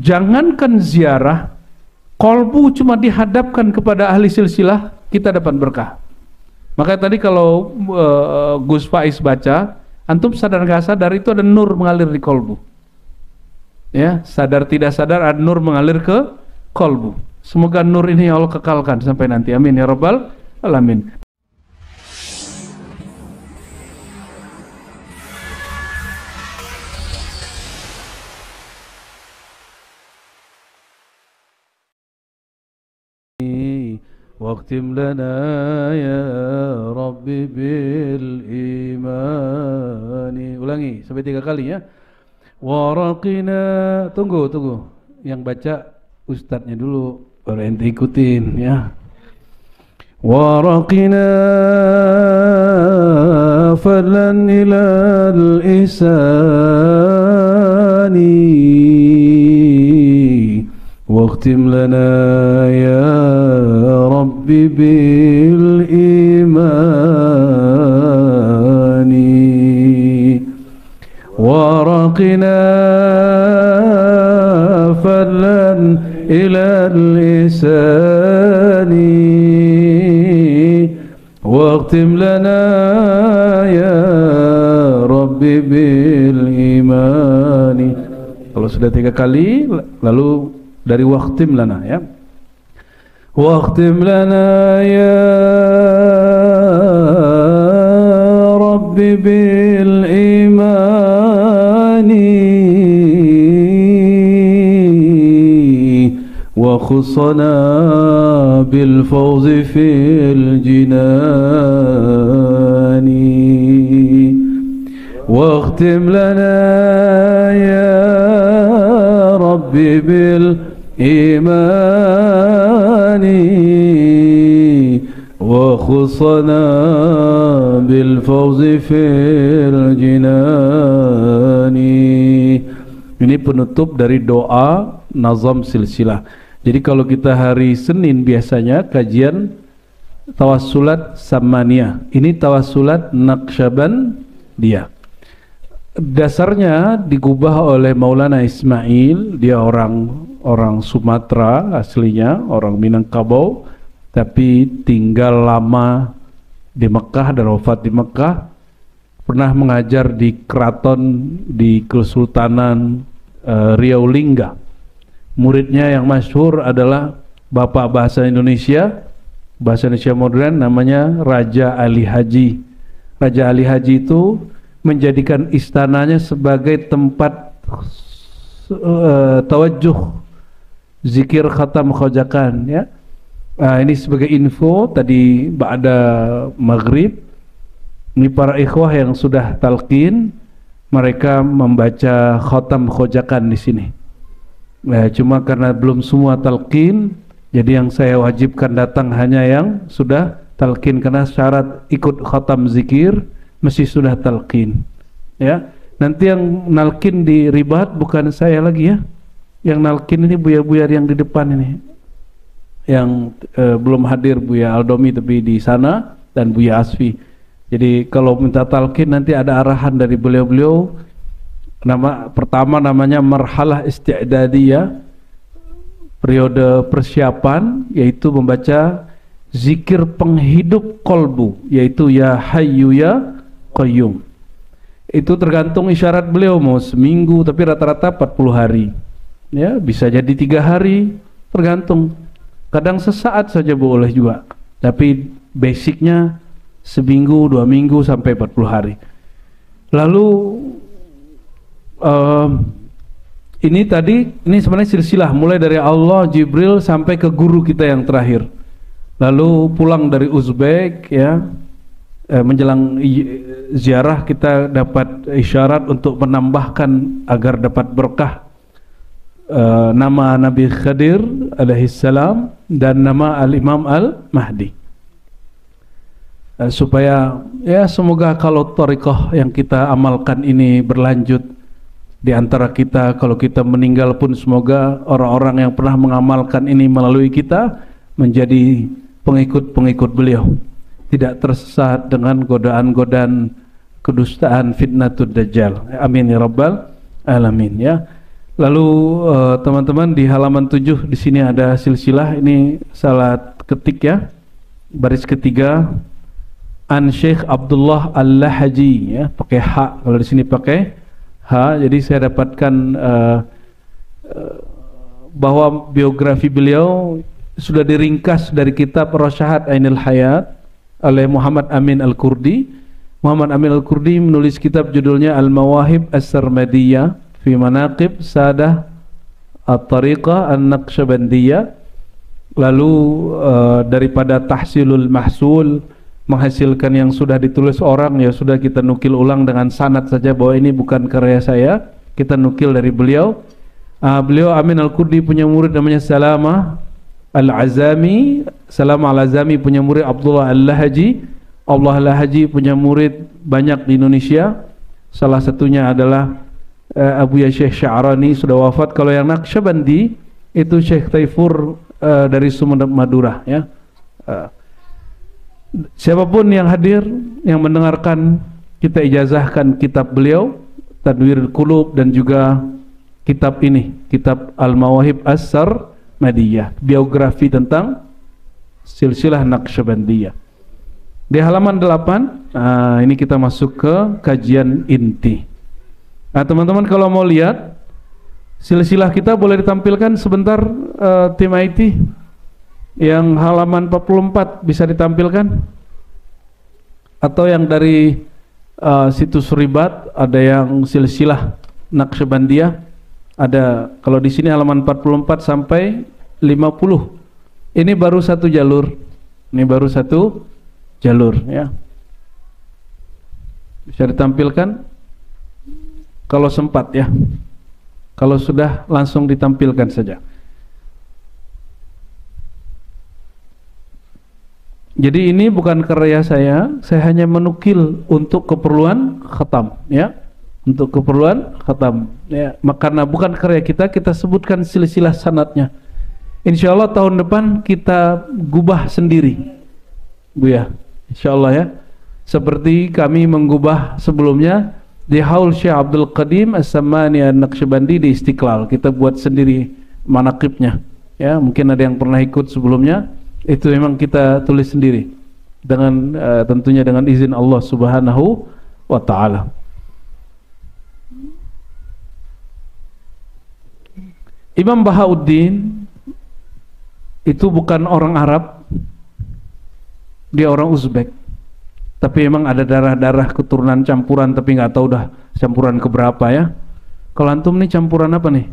jangankan ziarah, kolbu cuma dihadapkan kepada ahli silsilah, kita dapat berkah. Makanya tadi kalau Gus Faiz baca, antum sadar nggak sadar itu ada nur mengalir di kolbu. Ya, sadar tidak sadar ada nur mengalir ke kolbu. Semoga nur ini Allah kekalkan sampai nanti. Amin ya rabbal alamin. واختم لنا يا ربي بالإيمان. Ulangi sampai 3 kali ya. Waraqina, tunggu yang baca ustadznya dulu baru ente ikutin ya. Waraqina fadlan ilal ihsani واختم لنا يا رب بالإيمان ورقنا فضلا إلى اللسان واختم لنا يا رب بالإيمان. Kalau sudah 3 kali lalu dari waqtim lana ya. Waqtim lana ya Rabbi bil imani wa khussana bil fawzi fil jinani. Waqtim lana ya Rabbi bil imani wa khussana bil fawzi fil jinani. Ini penutup dari doa nazam silsilah. Jadi kalau kita hari Senin biasanya kajian tawassulat samaniyah, ini tawassulat naqsyabandiyah. Dasarnya digubah oleh Maulana Ismail, dia orang Sumatera aslinya, orang Minangkabau, tapi tinggal lama di Mekah dan wafat di Mekah. Pernah mengajar di keraton di Kesultanan Riau Lingga. Muridnya yang masyhur adalah Bapak bahasa Indonesia modern, namanya Raja Ali Haji. Raja Ali Haji itu menjadikan istananya sebagai tempat tawajjuh zikir khatam khojakan ya. Ini sebagai info tadi ba'da maghrib, ini para ikhwah yang sudah talqin mereka membaca khatam khojakan di sini. Cuma karena belum semua talqin, jadi yang saya wajibkan datang hanya yang sudah talqin, karena syarat ikut khatam zikir mesti sudah talqin ya. Nanti yang nalkin di ribat bukan saya lagi ya, yang nalkin ini buya-buya yang di depan ini, yang belum hadir, Buya Aldomi tapi di sana, dan Buya Asfi. Jadi kalau minta talqin nanti ada arahan dari beliau-beliau. Nama pertama namanya marhalah isti'dadiyah, periode persiapan, yaitu membaca zikir penghidup kolbu, yaitu ya hayyu ya qayyum. Itu tergantung isyarat beliau, mau seminggu tapi rata-rata 40 hari ya, bisa jadi 3 hari, tergantung. Kadang sesaat saja boleh juga, tapi basicnya seminggu, 2 minggu sampai 40 hari. Lalu ini sebenarnya silsilah mulai dari Allah, Jibril sampai ke guru kita yang terakhir. Lalu pulang dari Uzbek ya, menjelang ziarah kita dapat isyarat untuk menambahkan agar dapat berkah nama Nabi Khadir alaihissalam dan nama Al-Imam Al-Mahdi, supaya ya semoga kalau thariqah yang kita amalkan ini berlanjut di antara kita. Kalau kita meninggal pun semoga orang-orang yang pernah mengamalkan ini melalui kita menjadi pengikut-pengikut beliau, tidak tersesat dengan godaan-godaan kedustaan fitnatud dajjal. Amin ya rabbal alamin ya. Lalu teman-teman di halaman 7 di sini ada silsilah, ini salah ketik ya, baris ketiga, an Syekh Abdullah Al-Lahaji ya, pakai H, kalau di sini pakai H. Jadi saya dapatkan bahwa biografi beliau sudah diringkas dari kitab Rasyahat Ainul Hayat oleh Muhammad Amin Al-Kurdi. Muhammad Amin Al-Kurdi menulis kitab judulnya Al-Mawahib As-Sarmadiyah fi Manaqib Sadah At-Tariqah An-Naqsyabandiyah. Lalu daripada tahsilul mahsul, menghasilkan yang sudah ditulis orang, ya sudah kita nukil ulang dengan sanad saja bahwa ini bukan karya saya, kita nukil dari beliau. Beliau Amin Al-Kurdi punya murid namanya Salamah Al-Azami. Salamah Al-Azami punya murid Abdullah Al-Lahaji. Abdullah Al-Lahaji punya murid banyak di Indonesia. Salah satunya adalah Abu Ya Syekh Sya'rani, sudah wafat. Kalau yang Naqsyabandi itu Syekh Taifur dari Sumeneb Madura ya. Siapapun yang hadir, yang mendengarkan, kita ijazahkan kitab beliau Tadwirul Qulub dan juga kitab ini, kitab Al-Mawahib As-Sarmadiyah, biografi tentang silsilah Naqsyabandiyah. Di halaman 8 ini kita masuk ke kajian inti. Nah teman-teman, kalau mau lihat silsilah kita boleh ditampilkan sebentar, tim IT yang halaman 44 bisa ditampilkan, atau yang dari situs Ribat ada yang silsilah Naqsyabandiyah ada. Kalau di sini halaman 44 sampai 50 ini baru satu jalur, ini baru satu jalur ya, bisa ditampilkan kalau sempat ya, kalau sudah langsung ditampilkan saja. Jadi ini bukan karya saya hanya menukil untuk keperluan khatam ya, untuk keperluan khatam ya. Karena bukan karya kita, kita sebutkan silsilah sanadnya. Insyaallah tahun depan kita gubah sendiri Bu ya, insyaallah ya, seperti kami menggubah sebelumnya di Haul Syekh Abdul Qadim As-Samani An-Naqsyabandi di Istiqlal, kita buat sendiri manaqibnya ya. Mungkin ada yang pernah ikut sebelumnya, itu memang kita tulis sendiri dengan tentunya dengan izin Allah Subhanahu wa taala. Imam Bahauddin itu bukan orang Arab, dia orang Uzbek. Tapi memang ada darah-darah keturunan campuran, tapi nggak tahu dah campuran keberapa ya. Kalau antum nih campuran apa nih?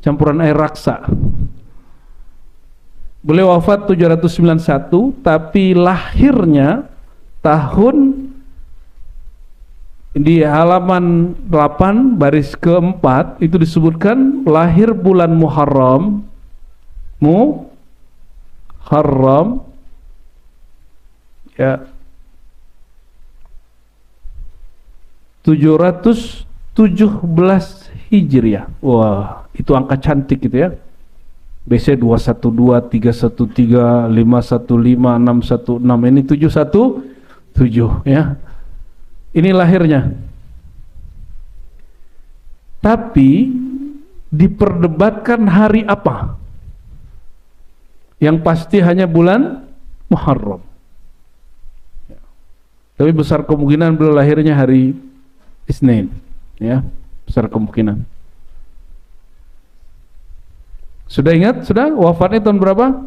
Campuran air raksa. Beliau wafat 791, tapi lahirnya tahun di halaman 8 baris keempat itu disebutkan lahir bulan Muharram ya 717 Hijriah. Wah, itu angka cantik gitu ya. BC 212, 313, 515, 616, ini 717 ya. Ini lahirnya. Tapi diperdebatkan hari apa. Yang pasti hanya bulan Muharram. Tapi besar kemungkinan beliau lahirnya hari Isnin ya, besar kemungkinan. Sudah ingat? Sudah? Wafatnya tahun berapa?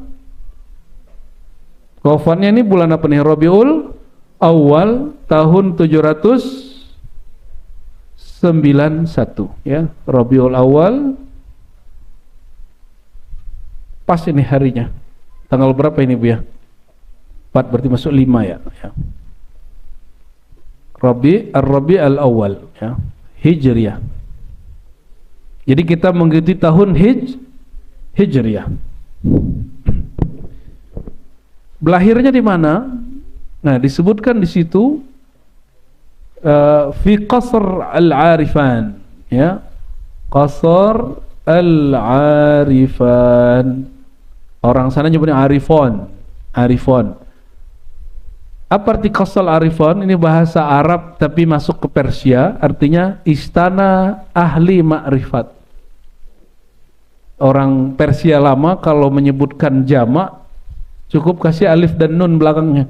Wafatnya ini bulan apa nih? Rabiul Awal tahun 791 ya. Rabiul Awal pas ini harinya. Tanggal berapa ini Bu ya? 4 berarti masuk 5 ya. Rabi al-Awwal ya, Hijriah. Jadi kita mengikuti tahun Hijriah. Belahirnya di mana? Nah, disebutkan di situ fi Qasr Al-Arifan ya. Qasr Al-Arifan. Orang sana nyebutnya Arifon. Apa arti Qasr Al-Arifan? Ini bahasa Arab tapi masuk ke Persia, artinya istana ahli makrifat. orang Persia lama kalau menyebutkan jamak cukup kasih alif dan nun belakangnya.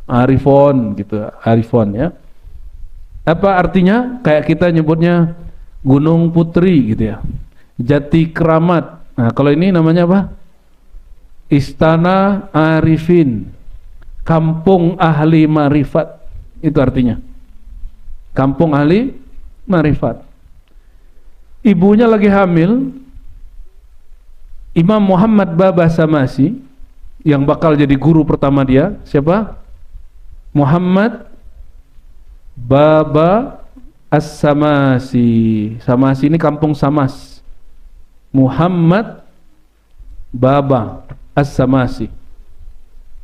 Arifon gitu, Arifon ya. Apa artinya? Kayak kita nyebutnya Gunung Putri gitu ya. Jati Keramat. Nah, kalau ini namanya apa? Istana Arifin. Kampung Ahli Marifat. Itu artinya. Kampung Ahli Marifat. Ibunya lagi hamil. Imam Muhammad Baba Samasi yang bakal jadi guru pertama dia, siapa? Muhammad Baba As-Samasi. Samasi ini kampung Samas. Muhammad Baba As-Samasi,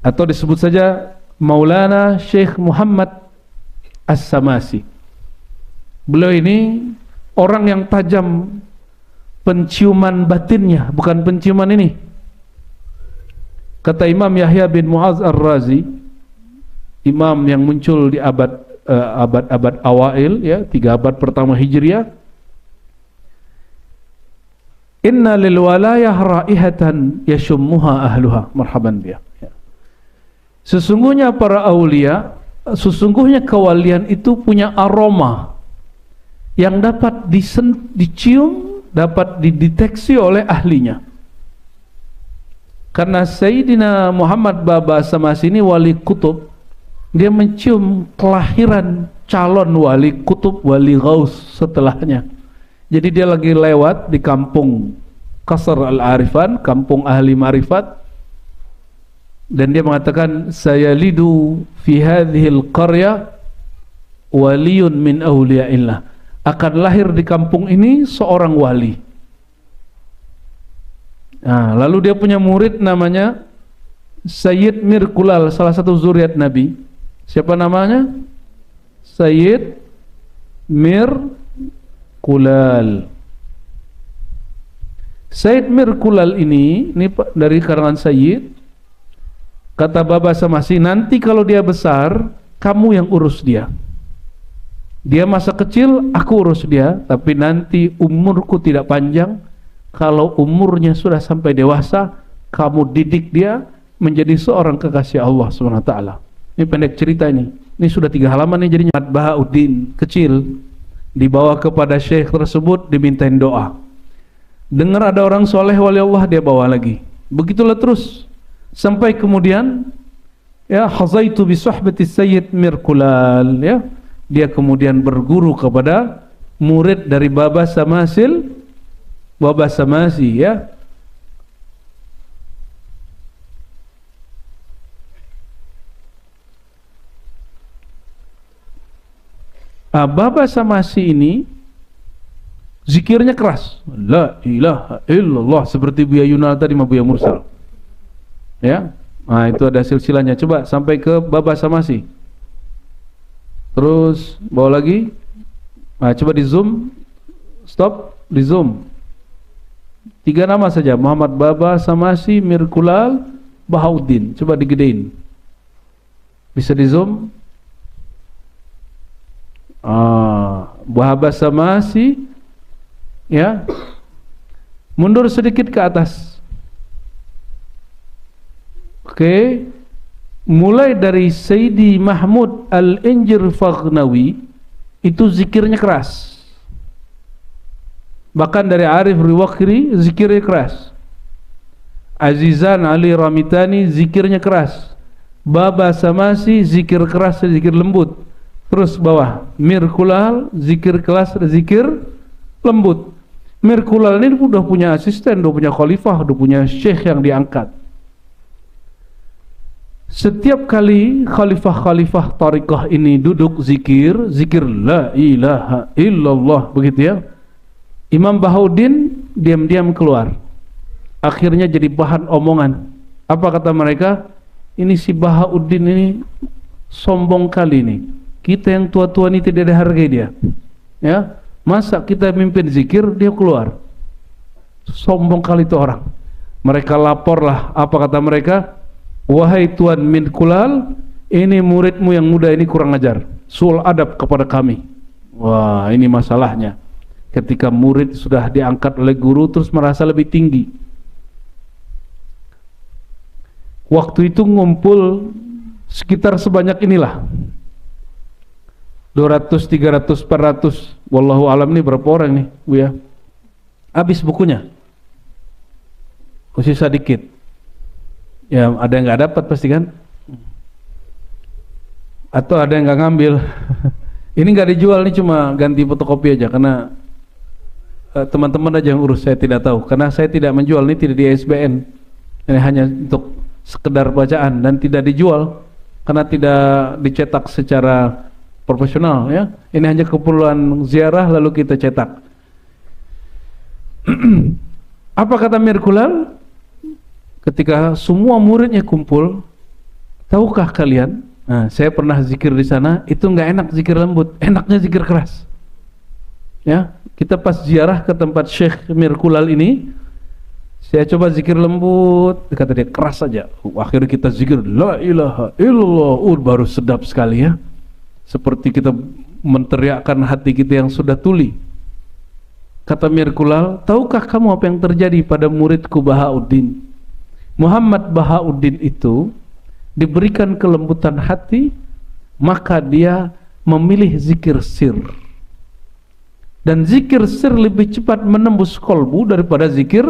atau disebut saja Maulana Syekh Muhammad As-Samasi. Beliau ini orang yang tajam penciuman batinnya, bukan penciuman ini. Kata Imam Yahya bin Mu'adz Ar-Razi, imam yang muncul di abad awail ya, 3 abad pertama Hijriah, inna lil walayah raihatan yashummuha ahluha marhaban biha. Sesungguhnya para aulia, sesungguhnya kewalian itu punya aroma yang dapat dicium, dapat dideteksi oleh ahlinya. Karena Sayyidina Muhammad Baba Samasi ini wali kutub, dia mencium kelahiran calon wali kutub, wali gaus setelahnya. Jadi dia lagi lewat di kampung Qasr Al-Arifan, kampung ahli marifat, dan dia mengatakan, saya lidu fi hadhil qarya waliyun min awliyaillah, akan lahir di kampung ini seorang wali. Nah, lalu dia punya murid namanya Sayyid Mirkulal, salah satu zuriat Nabi. Siapa namanya? Sayyid Mirkulal. Sayyid Mirkulal ini dari karangan Sayyid. Kata Baba Samasi, nanti kalau dia besar, kamu yang urus dia. Dia masa kecil, aku urus dia, tapi nanti umurku tidak panjang. Kalau umurnya sudah sampai dewasa, kamu didik dia menjadi seorang kekasih Allah SWT. Ini pendek cerita ini. Ini sudah 3 halaman nih jadinya. Bahauddin kecil dibawa kepada syekh tersebut, dimintain doa. Dengar ada orang soleh wali Allah, dia bawa lagi. Begitulah terus sampai kemudian ya, hazaitu bi suhbati Sayyid Mirkulal ya. Dia kemudian berguru kepada murid dari Baba Samasi ya. Baba Samasi ini zikirnya keras, la ilaha illallah, seperti Buya Yunal tadi sama Buya Mursal ya. Nah itu ada silsilahnya, coba sampai ke Baba Samasi, terus bawa lagi. Nah coba di zoom, stop, di zoom 3 nama saja, Muhammad Baba Samasi, Mirkulal, Bahauddin. Coba digedein, bisa di zoom. Baba Samasi ya, mundur sedikit ke atas. Oke, mulai dari Sayyidi Mahmud Al-Injir Faghnawi itu zikirnya keras. Bahkan dari Arif Riwakri zikirnya keras. Azizan Ali Ramitani zikirnya keras. Baba Samasi zikir keras, zikir lembut. Terus bawah Mirkulal zikir keras, zikir lembut. Mirkulal ini udah punya asisten, udah punya khalifah, udah punya syekh yang diangkat. Setiap kali khalifah-khalifah tariqah ini duduk zikir la ilaha illallah, begitu ya, Imam Bahauddin diam-diam keluar. Akhirnya jadi bahan omongan. Apa kata mereka? Ini si Bahauddin ini sombong kali nih. Kita yang tua-tua ini tidak ada harga dia. Ya, masa kita mimpin zikir dia keluar? Sombong kali itu orang. Mereka laporlah. Apa kata mereka? Wahai Tuan Mirkulal, ini muridmu yang muda ini kurang ajar, suul adab kepada kami. Wah, ini masalahnya. ketika murid sudah diangkat oleh guru terus merasa lebih tinggi. Waktu itu ngumpul sekitar sebanyak inilah, 200, 300, 400, wallahu alam nih berapa orang nih Bu ya, habis bukunya, sisa dikit ya, ada yang nggak dapat pasti kan, atau ada yang nggak ngambil. Ini nggak dijual nih, cuma ganti fotokopi aja karena teman-teman aja yang urus, saya tidak tahu karena saya tidak menjual, ini tidak di ISBN, ini hanya untuk sekedar bacaan dan tidak dijual karena tidak dicetak secara profesional ya. Ini hanya keperluan ziarah lalu kita cetak. Apa kata Mirkulal ketika semua muridnya kumpul? Tahukah kalian? Nah, saya pernah zikir di sana, itu nggak enak zikir lembut, enaknya zikir keras. Ya, kita pas ziarah ke tempat Syekh Mirkulal ini, saya coba zikir lembut, kata dia keras saja. Akhirnya kita zikir la ilaha illallah, baru sedap sekali ya. Seperti kita menteriakkan hati kita yang sudah tuli. Kata Mirkulal, tahukah kamu apa yang terjadi pada muridku Bahauddin? Muhammad Bahauddin itu diberikan kelembutan hati, maka dia memilih zikir sir. Dan zikir sir lebih cepat menembus kolbu daripada zikir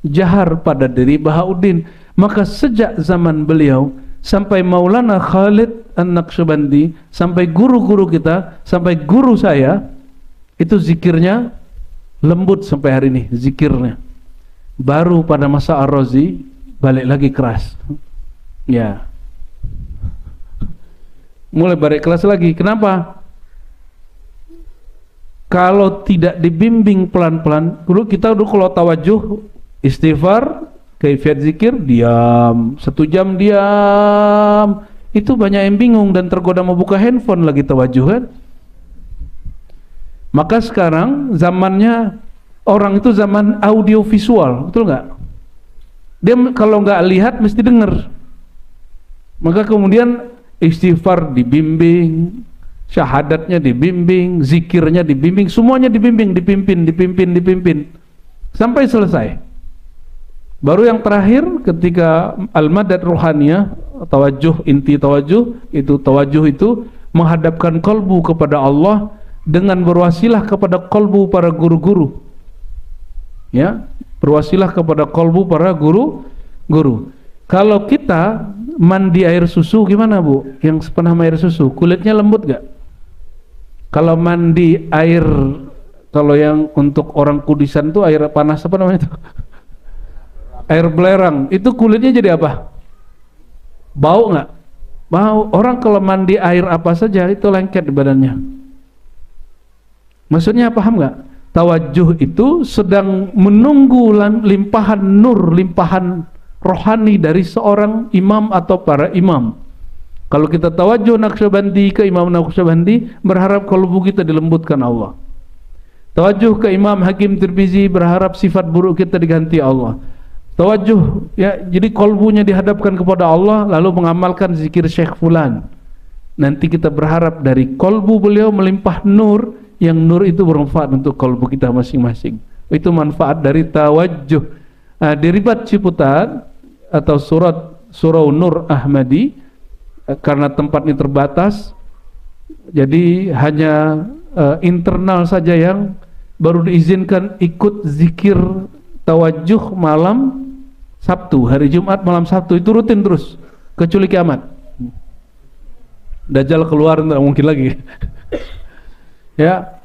jahar pada diri Bahauddin. Maka sejak zaman beliau sampai Maulana Khalid An-Naqsyabandi, sampai guru-guru kita, sampai guru saya, itu zikirnya lembut sampai hari ini zikirnya. Baru pada masa Ar-Razi balik lagi keras. Ya. Mulai balik kelas lagi. Kenapa? Kalau tidak dibimbing pelan-pelan, dulu kita kalau tawajuh istighfar, kaifiat zikir, diam 1 jam, diam. Itu banyak yang bingung dan tergoda mau buka handphone lagi tawajuh kan. Maka sekarang zamannya orang itu zaman audio visual, betul nggak? Dia kalau nggak lihat mesti dengar. Maka kemudian istighfar dibimbing, syahadatnya dibimbing, zikirnya dibimbing, semuanya dibimbing, dipimpin sampai selesai. Baru yang terakhir ketika al-madad ruhaniyah, tawajuh, inti tawajuh itu menghadapkan kolbu kepada Allah dengan berwasilah kepada kolbu para guru-guru. Ya, berwasilah kepada kolbu para guru-guru. Kalau kita mandi air susu gimana Bu? Yang pernah air susu, kulitnya lembut gak? Kalau mandi air, kalau yang untuk orang kudisan tuh air panas apa namanya itu? Air belerang, itu kulitnya jadi apa? Bau nggak? Bau. Orang kalau mandi air apa saja itu lengket di badannya. Maksudnya paham nggak? Tawajuh itu sedang menunggu limpahan nur, limpahan rohani dari seorang imam atau para imam. Kalau kita tawajuh Naqsyabandi ke Imam Naqsyabandi, berharap kalbu kita dilembutkan Allah. Tawajuh ke Imam Hakim Tirmizi, berharap sifat buruk kita diganti Allah. Tawajuh ya, jadi kalbunya dihadapkan kepada Allah, lalu mengamalkan zikir Syekh Fulan. Nanti kita berharap dari kalbu beliau melimpah nur, yang nur itu bermanfaat untuk kalbu kita masing-masing. Itu manfaat dari tawajuh. Di Ribat Ciputat atau surau Nur Ahmadi, karena tempatnya terbatas, jadi hanya internal saja yang baru diizinkan ikut zikir tawajuh malam Sabtu, hari Jumat malam Sabtu, itu rutin terus kecuali kiamat. Dajjal keluar tidak mungkin lagi. Ya,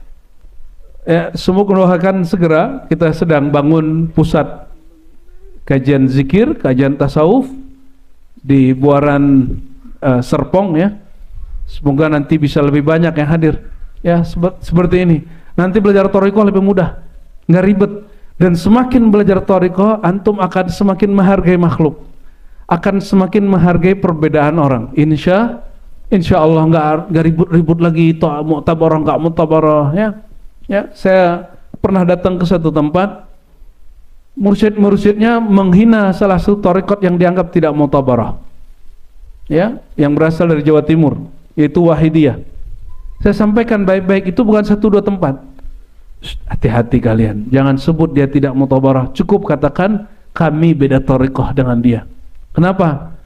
semoga doakan segera. Kita sedang bangun pusat kajian zikir, kajian tasawuf di Buaran Serpong ya. Semoga nanti bisa lebih banyak yang hadir. Ya, seperti ini. Nanti belajar thariqah lebih mudah, nggak ribet. Dan semakin belajar thariqah, antum akan semakin menghargai makhluk, akan semakin menghargai perbedaan orang. Insya Allah nggak ribut-ribut lagi. Mu'tabarah nggak mu'tabarah ya. Ya, saya pernah datang ke satu tempat, mursyid-mursyidnya menghina salah satu thariqat yang dianggap tidak mu'tabarah. Ya, yang berasal dari Jawa Timur, yaitu Wahidiyah. Saya sampaikan baik-baik, itu bukan 1-2 tempat. hati-hati kalian, jangan sebut dia tidak mutabarah, cukup katakan kami beda thariqah dengan dia. Kenapa?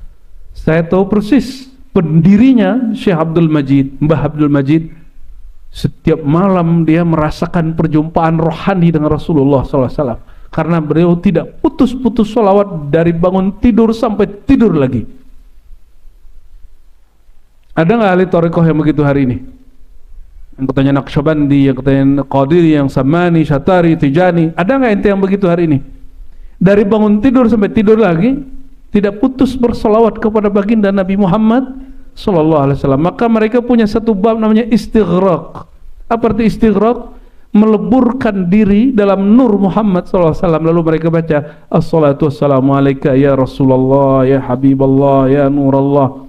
Saya tahu persis pendirinya Syekh Abdul Majid, Mbah Abdul Majid, setiap malam dia merasakan perjumpaan rohani dengan Rasulullah SAW, karena beliau tidak putus-putus sholawat dari bangun tidur sampai tidur lagi. Ada nggak ahli thariqah yang begitu hari ini? Yang katanya Naqsyabandi, yang katanya Qadiri, yang Samani, Syatari, Tijani, ada nggak ente yang begitu hari ini? Dari bangun tidur sampai tidur lagi, tidak putus bersolawat kepada baginda Nabi Muhammad sallallahu alaihi wasallam. Maka mereka punya satu bab namanya istighraq. Apa arti istighraq? Meleburkan diri dalam nur Muhammad sallallahu alaihi wasallam. Lalu mereka baca assalatu wassalamu alaika ya Rasulullah, ya Habiballah, ya Nurallah.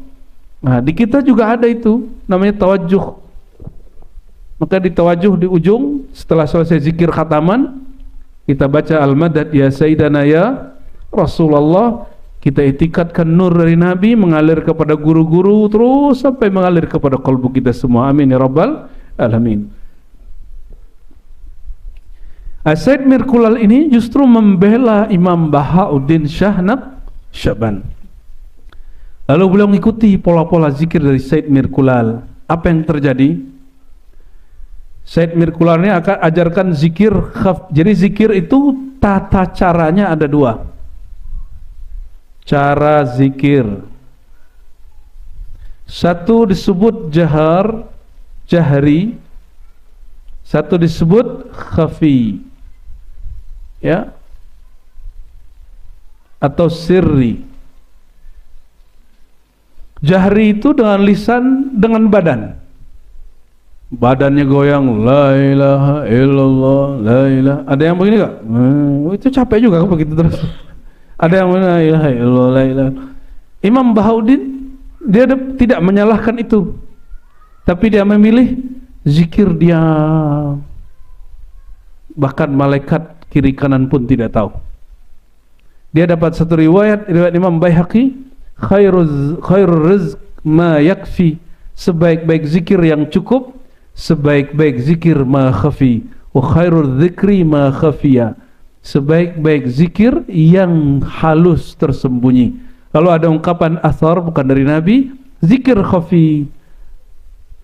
Nah, di kita juga ada itu, namanya tawajjuh. Maka di tawajjuh di ujung setelah selesai zikir khataman, kita baca al-madad ya Sayyidana ya Rasulullah. Kita itikadkan nur dari Nabi mengalir kepada guru-guru terus sampai mengalir kepada kalbu kita semua. Amin ya rabbal alamin. Said Mirkulal ini justru membela Imam Bahauddin Shah Naqsyaband. Lalu beliau mengikuti pola-pola zikir dari Said Mirkulal. Apa yang terjadi? Said Mirkulal ini akan ajarkan zikir khaf. Jadi zikir itu tata caranya ada dua. Cara zikir, satu disebut jahri, satu disebut khafi, ya, atau sirri. Jahri itu dengan lisan, dengan badan, badannya goyang, la ilaha illallah, la ilaha. Ada yang begini gak? Itu capek juga begitu terus. Ada yang la ilaha illallah, la ilaha. Imam Bahauddin dia tidak menyalahkan itu, tapi dia memilih zikir dia, bahkan malaikat kiri kanan pun tidak tahu. Dia dapat satu riwayat Imam Baihaqi, khairul rizq ma yakfi, sebaik-baik zikir yang cukup, sebaik-baik zikir ma khafi, wa khairul dzikri ma khafiya, sebaik-baik zikir yang halus tersembunyi. Kalau ada ungkapan athar bukan dari Nabi, zikir khafi,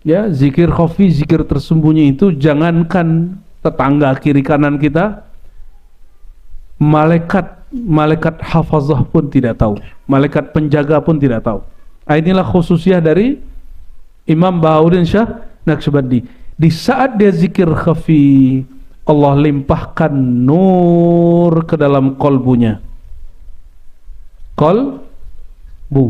ya, zikir khafi, zikir tersembunyi itu jangankan tetangga kiri kanan kita, malaikat hafazah pun tidak tahu, malaikat penjaga pun tidak tahu. Inilah khususiyah dari Imam Bahauddin Shah Naqsyabandi. Di saat dia zikir khafi, Allah limpahkan nur ke dalam kolbunya. Kolbu.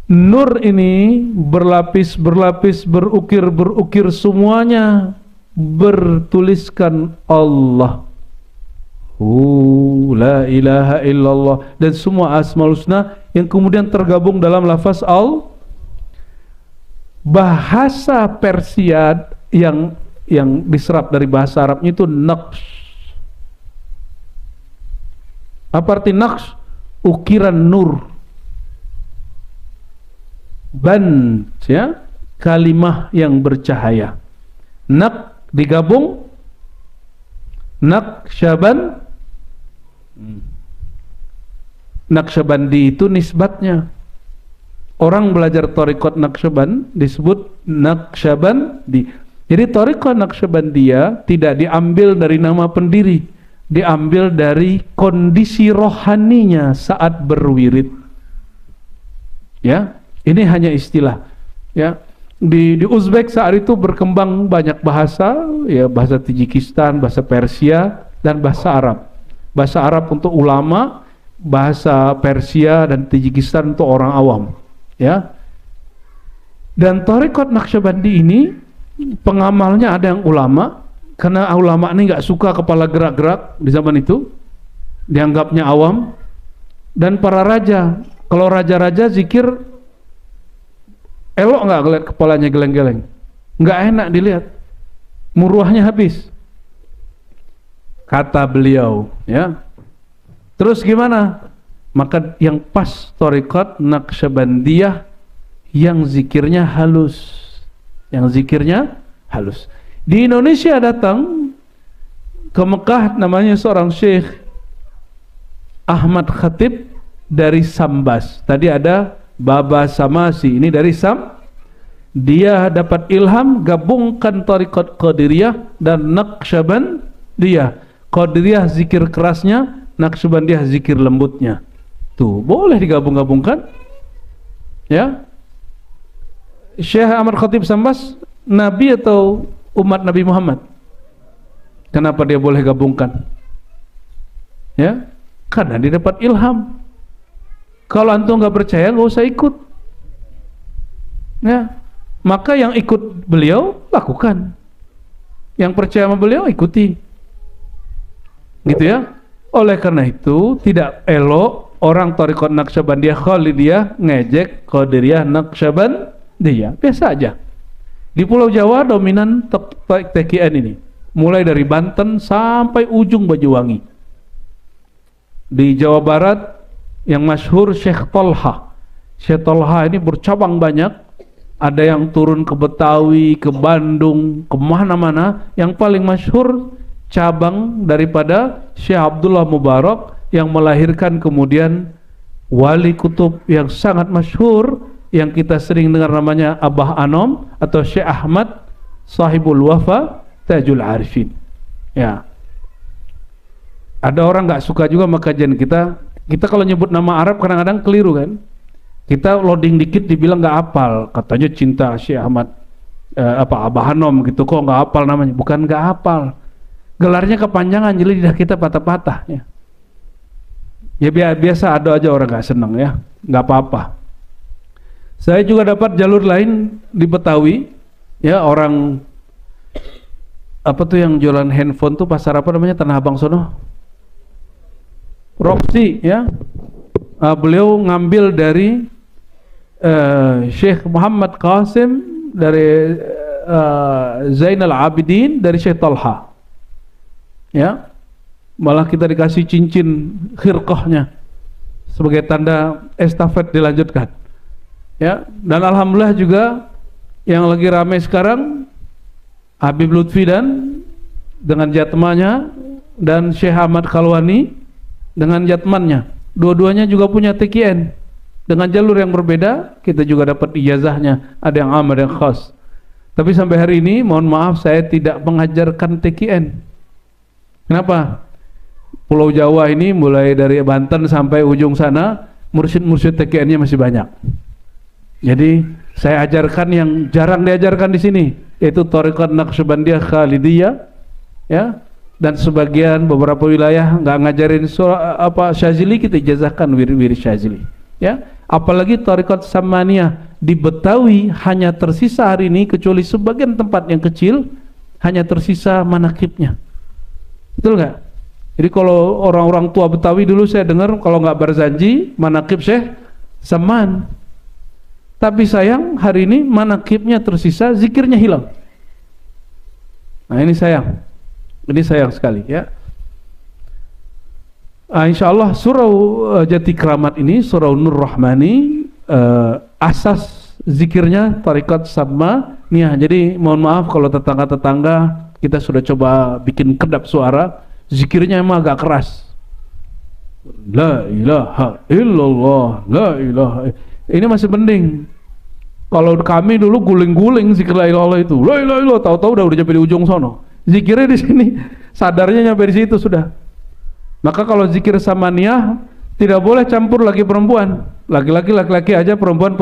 Nur ini berlapis-berlapis, berukir-berukir, semuanya bertuliskan Allah. La ilaha illallah, dan semua asmaul husna yang kemudian tergabung dalam lafaz al. Bahasa Persia yang diserap dari bahasa Arabnya itu naqsh. Apa arti naqsh? Ukiran nur. Ban, ya, kalimah yang bercahaya. Naq digabung, Naqsyaband. Naqsyabandi itu nisbatnya. Orang belajar thariqat Naqsyaband disebut Naqsyabandi. Jadi thariqah Naqsyabandiyah tidak diambil dari nama pendiri, diambil dari kondisi rohaninya saat berwirid. Ya, ini hanya istilah. Ya, di Uzbek saat itu berkembang banyak bahasa, ya, bahasa Tajikistan, bahasa Persia, dan bahasa Arab. Bahasa Arab untuk ulama, bahasa Persia dan Tajikistan untuk orang awam. Ya, dan thariqat Naqsyabandi ini pengamalnya ada yang ulama, karena ulama ini nggak suka kepala gerak-gerak di zaman itu, dianggapnya awam. Dan para raja, kalau raja-raja zikir elok nggak ngeliat kepalanya geleng-geleng, nggak enak dilihat, muruahnya habis, kata beliau. Ya, terus gimana? Maka yang pas thariqat Naqsyabandiyah yang zikirnya halus, yang zikirnya halus. Di Indonesia datang ke Mekah, namanya seorang Syekh Ahmad Khatib dari Sambas. Tadi ada Baba Samasi, ini dari dia dapat ilham gabungkan tarikat Qadiriyah dan Naqsyabandiyah. Qadiriyah zikir kerasnya, Naqsyabandiyah zikir lembutnya. Tuh, boleh digabung-gabungkan. Ya. Syekh Ahmad Khatib Sambas Nabi atau umat Nabi Muhammad? Kenapa dia boleh gabungkan? Ya, karena dia dapat ilham. Kalau antum nggak percaya, nggak usah ikut. Ya, maka yang ikut beliau lakukan, yang percaya sama beliau ikuti, gitu ya. Oleh karena itu tidak elok orang Thariqat Naqsyabandiyah Khalidiyah ngejek Qadiriyah Naqsyabandiyah. Biasa aja. Di Pulau Jawa dominan TKN ini, mulai dari Banten sampai ujung Banyuwangi. Di Jawa Barat yang masyhur Syekh Tolha. Syekh Tolha ini bercabang banyak. Ada yang turun ke Betawi, ke Bandung, ke mana-mana. Yang paling masyhur cabang daripada Syekh Abdullah Mubarak yang melahirkan kemudian wali kutub yang sangat masyhur yang kita sering dengar namanya Abah Anom atau Syekh Ahmad Sahibul Wafa Tajul Arifin. Ya. Ada orang nggak suka juga sama kajian kita. Kita kalau nyebut nama Arab kadang-kadang keliru kan. Kita loading dikit dibilang nggak hafal, katanya cinta Syekh Ahmad Abah Hanom gitu, kok nggak hafal namanya? Bukan nggak hafal, gelarnya kepanjangan jadi lidah kita patah-patah ya. Ya biasa, ada aja orang nggak senang ya, nggak apa-apa. Saya juga dapat jalur lain di Betawi ya, orang apa tuh yang jualan handphone tuh pasar apa namanya, Tanah Abang sono, Roxy ya. Beliau ngambil dari Syekh Muhammad Qasim dari Zainal Abidin dari Syekh Talha. Ya. Malah kita dikasih cincin khirqahnya sebagai tanda estafet dilanjutkan. Ya, dan alhamdulillah juga yang lagi ramai sekarang Habib Lutfi dengan jatmanya dan Syekh Ahmad Khalwani dengan jatmannya. Dua-duanya juga punya TKN dengan jalur yang berbeda. Kita juga dapat ijazahnya, ada yang am, ada yang khas. Tapi sampai hari ini mohon maaf saya tidak mengajarkan TKN. Kenapa? Pulau Jawa ini mulai dari Banten sampai ujung sana mursyid-mursyid TKN-nya masih banyak. Jadi saya ajarkan yang jarang diajarkan di sini, yaitu Thariqat Naqsyabandiyah Khalidiyah ya. Dan sebagian beberapa wilayah nggak ngajarin Syazili, kita ijazahkan wirid Syazili ya. Apalagi Thariqat Samaniyah di Betawi hanya tersisa hari ini, kecuali sebagian tempat yang kecil hanya tersisa manakibnya. Betul nggak? Jadi kalau orang-orang tua Betawi dulu saya dengar kalau nggak Barzanji manakib Syekh Saman. Tapi sayang hari ini manakibnya tersisa, zikirnya hilang. Nah ini sayang. Ini sayang sekali ya. Insya Allah surau Jati Keramat ini, surau Nur Rahmani, asas zikirnya Thariqat Samaniyah. Jadi mohon maaf kalau tetangga-tetangga kita sudah coba bikin kedap suara, zikirnya emang agak keras. La ilaha illallah, la ilaha. Ini masih mending. Kalau kami dulu guling-guling zikir la ilaha illallah itu, la ilaha illallah, tahu-tahu udah nyampe di ujung sono. Zikirnya di sini, sadarnya nyampe di situ sudah. Maka kalau zikir samaniyah tidak boleh campur laki perempuan, laki-laki aja, perempuan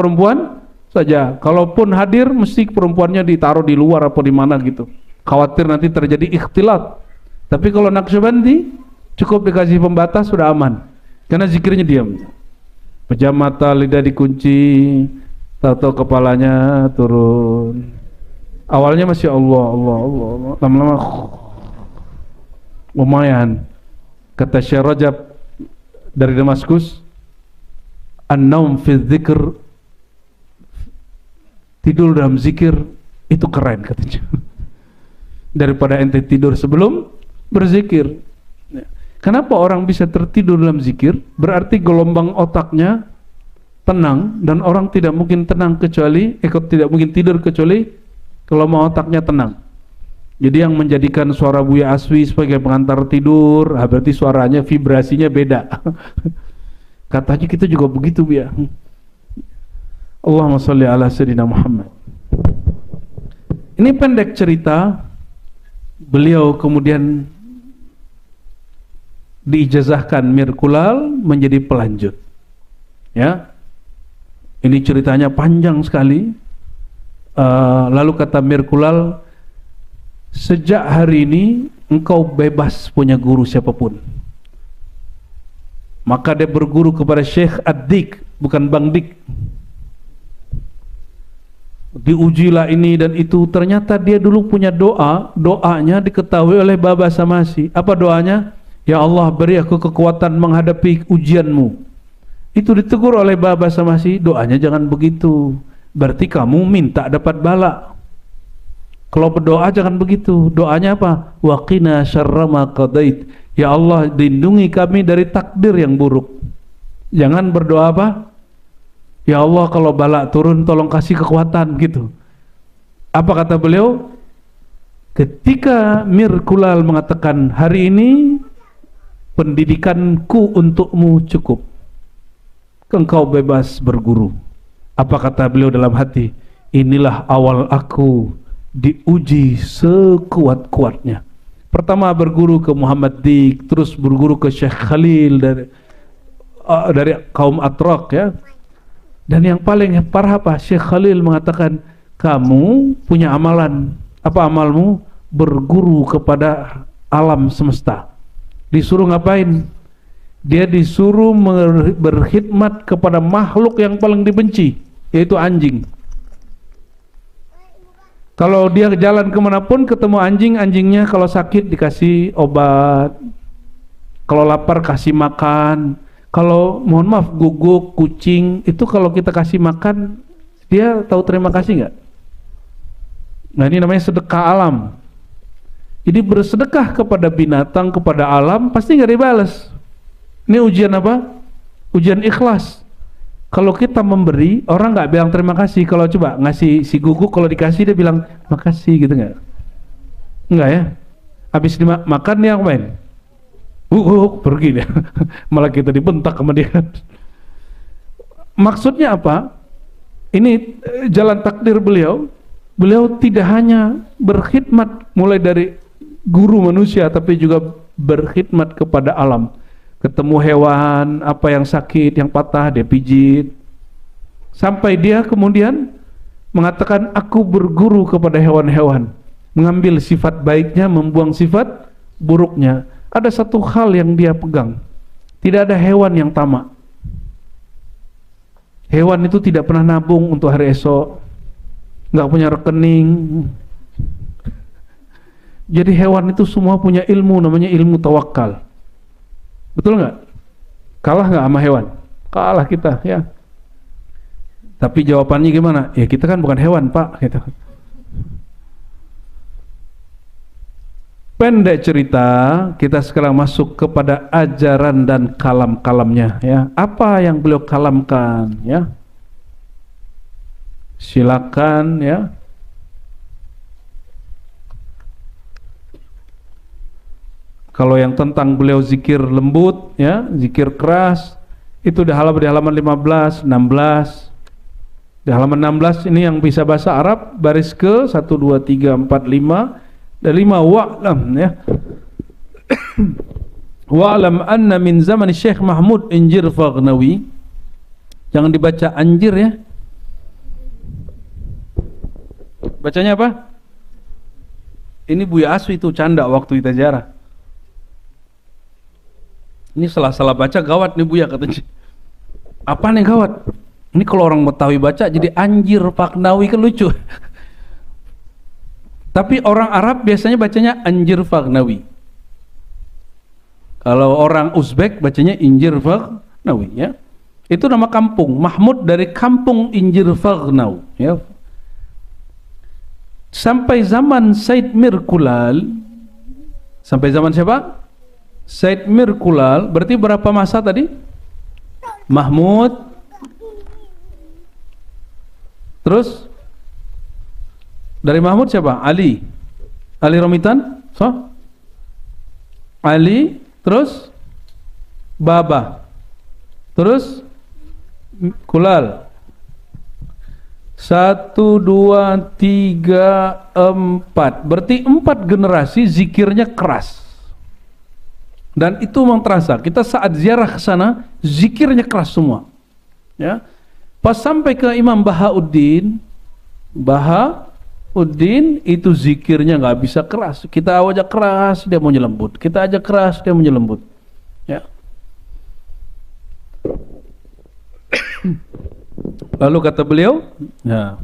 saja. Kalaupun hadir mesti perempuannya ditaruh di luar apa di mana gitu. Khawatir nanti terjadi ikhtilat. Tapi kalau Naqsyabandi cukup dikasih pembatas sudah aman. Karena zikirnya diam. Pejam mata, lidah dikunci, tahu-tahu kepalanya turun. Awalnya masih Allah, lama-lama lumayan. Kata Syekh Rajab dari Damaskus, an-naum fi dzikr, tidur dalam zikir itu keren katanya. Daripada ente tidur sebelum berzikir. Kenapa orang bisa tertidur dalam zikir? Berarti gelombang otaknya tenang, dan orang tidak mungkin tenang kecuali tidak mungkin tidur kecuali gelombang otaknya tenang. Jadi yang menjadikan suara Buya Aswi sebagai pengantar tidur, berarti suaranya vibrasinya beda. Katanya kita juga begitu, Buya. Allahumma sholli ala sayyidina Muhammad. Ini pendek cerita. Beliau kemudian diijazahkan Mirkulal menjadi pelanjut. Ya, ini ceritanya panjang sekali. Lalu kata Mirkulal, sejak hari ini engkau bebas punya guru siapapun. Maka dia berguru kepada Syekh Ad-Dik, bukan Bang Dik. Diujilah ini dan itu. Ternyata dia dulu punya doanya diketahui oleh Baba Samasi. Apa doanya? Ya Allah, beri aku kekuatan menghadapi ujianmu. Itu ditegur oleh Baba Samasi. Doanya jangan begitu, berarti kamu minta dapat bala. Kalau berdoa jangan begitu. Doanya apa? Waqina syarra ma qadait. Ya Allah, lindungi kami dari takdir yang buruk. Jangan berdoa apa? Ya Allah, kalau bala turun tolong kasih kekuatan gitu. Apa kata beliau? Ketika Mirkulal mengatakan, hari ini pendidikanku untukmu cukup, engkau bebas berguru. Apa kata beliau dalam hati? Inilah awal aku diuji sekuat-kuatnya. Pertama berguru ke Muhammad Dik, terus berguru ke Syekh Khalil dari kaum Atrak, ya. Dan yang paling parah apa? Syekh Khalil mengatakan, kamu punya amalan. Apa amalmu? Berguru kepada alam semesta. Disuruh ngapain? Dia disuruh berkhidmat kepada makhluk yang paling dibenci, yaitu anjing. Kalau dia jalan kemanapun ketemu anjing, anjingnya kalau sakit dikasih obat, kalau lapar kasih makan. Kalau mohon maaf guguk, kucing, itu kalau kita kasih makan, dia tahu terima kasih nggak? Nah, ini namanya sedekah alam. Jadi bersedekah kepada binatang, kepada alam, pasti nggak dibalas. Ini ujian apa? Ujian ikhlas. Kalau kita memberi, orang nggak bilang terima kasih. Kalau coba ngasih si guguk, kalau dikasih dia bilang makasih gitu nggak? Nggak ya? Habis makan dia ngapain? Pergi dia. Malah kita dibentak sama dia. Maksudnya apa? Ini jalan takdir beliau. Beliau tidak hanya berkhidmat mulai dari guru manusia, tapi juga berkhidmat kepada alam. Ketemu hewan, apa yang sakit, yang patah, dia pijit. Sampai dia kemudian mengatakan, aku berguru kepada hewan-hewan, mengambil sifat baiknya, membuang sifat buruknya. Ada satu hal yang dia pegang, tidak ada hewan yang tamak. Hewan itu tidak pernah nabung untuk hari esok, nggak punya rekening. Jadi hewan itu semua punya ilmu, namanya ilmu tawakal. Betul nggak? Kalah nggak sama hewan? Kalah kita, ya. Tapi jawabannya gimana? Ya kita kan bukan hewan, Pak. Gitu. Pendek cerita, kita sekarang masuk kepada ajaran dan kalam-kalamnya, ya. Apa yang beliau kalamkan, ya? Silakan, ya. Kalau yang tentang beliau zikir lembut, ya, zikir keras, itu di halaman 15, 16. Di halaman 16 ini yang bisa bahasa Arab, baris ke 1, 2, 3, 4, 5 dan 5, wa'lam, ya. Wa'lam anna min zaman Syekh Mahmud Injir Faghnawi. Jangan dibaca anjir, ya. Bacanya apa? Ini Buya Aswi itu canda waktu kita jarah. Ini salah-salah baca gawat nih Buya katanya. Apa nih gawat? Ini kalau orang Betawi baca jadi anjir Faghnawi, kan lucu. Tapi orang Arab biasanya bacanya anjir Faghnawi. Kalau orang Uzbek bacanya Injir Faghnawi, ya. Itu nama kampung. Mahmud dari kampung Injir Faghnawi, ya. Sampai zaman Said Mirkulal. Sampai zaman siapa? Said Mirkulal. Berarti berapa masa tadi? Mahmud. Terus dari Mahmud siapa? Ali. Ali Romitan, so? Ali, terus Baba, terus Kulal. 1, 2, 3, 4. Berarti 4 generasi zikirnya keras. Dan itu memang terasa. Kita saat ziarah ke sana, zikirnya keras semua. Ya. Pas sampai ke Imam Bahauddin itu zikirnya nggak bisa keras. Kita ajak keras, dia mau nyelembut. Kita ajak keras, dia mau nyelembut. Ya. Lalu kata beliau, ya,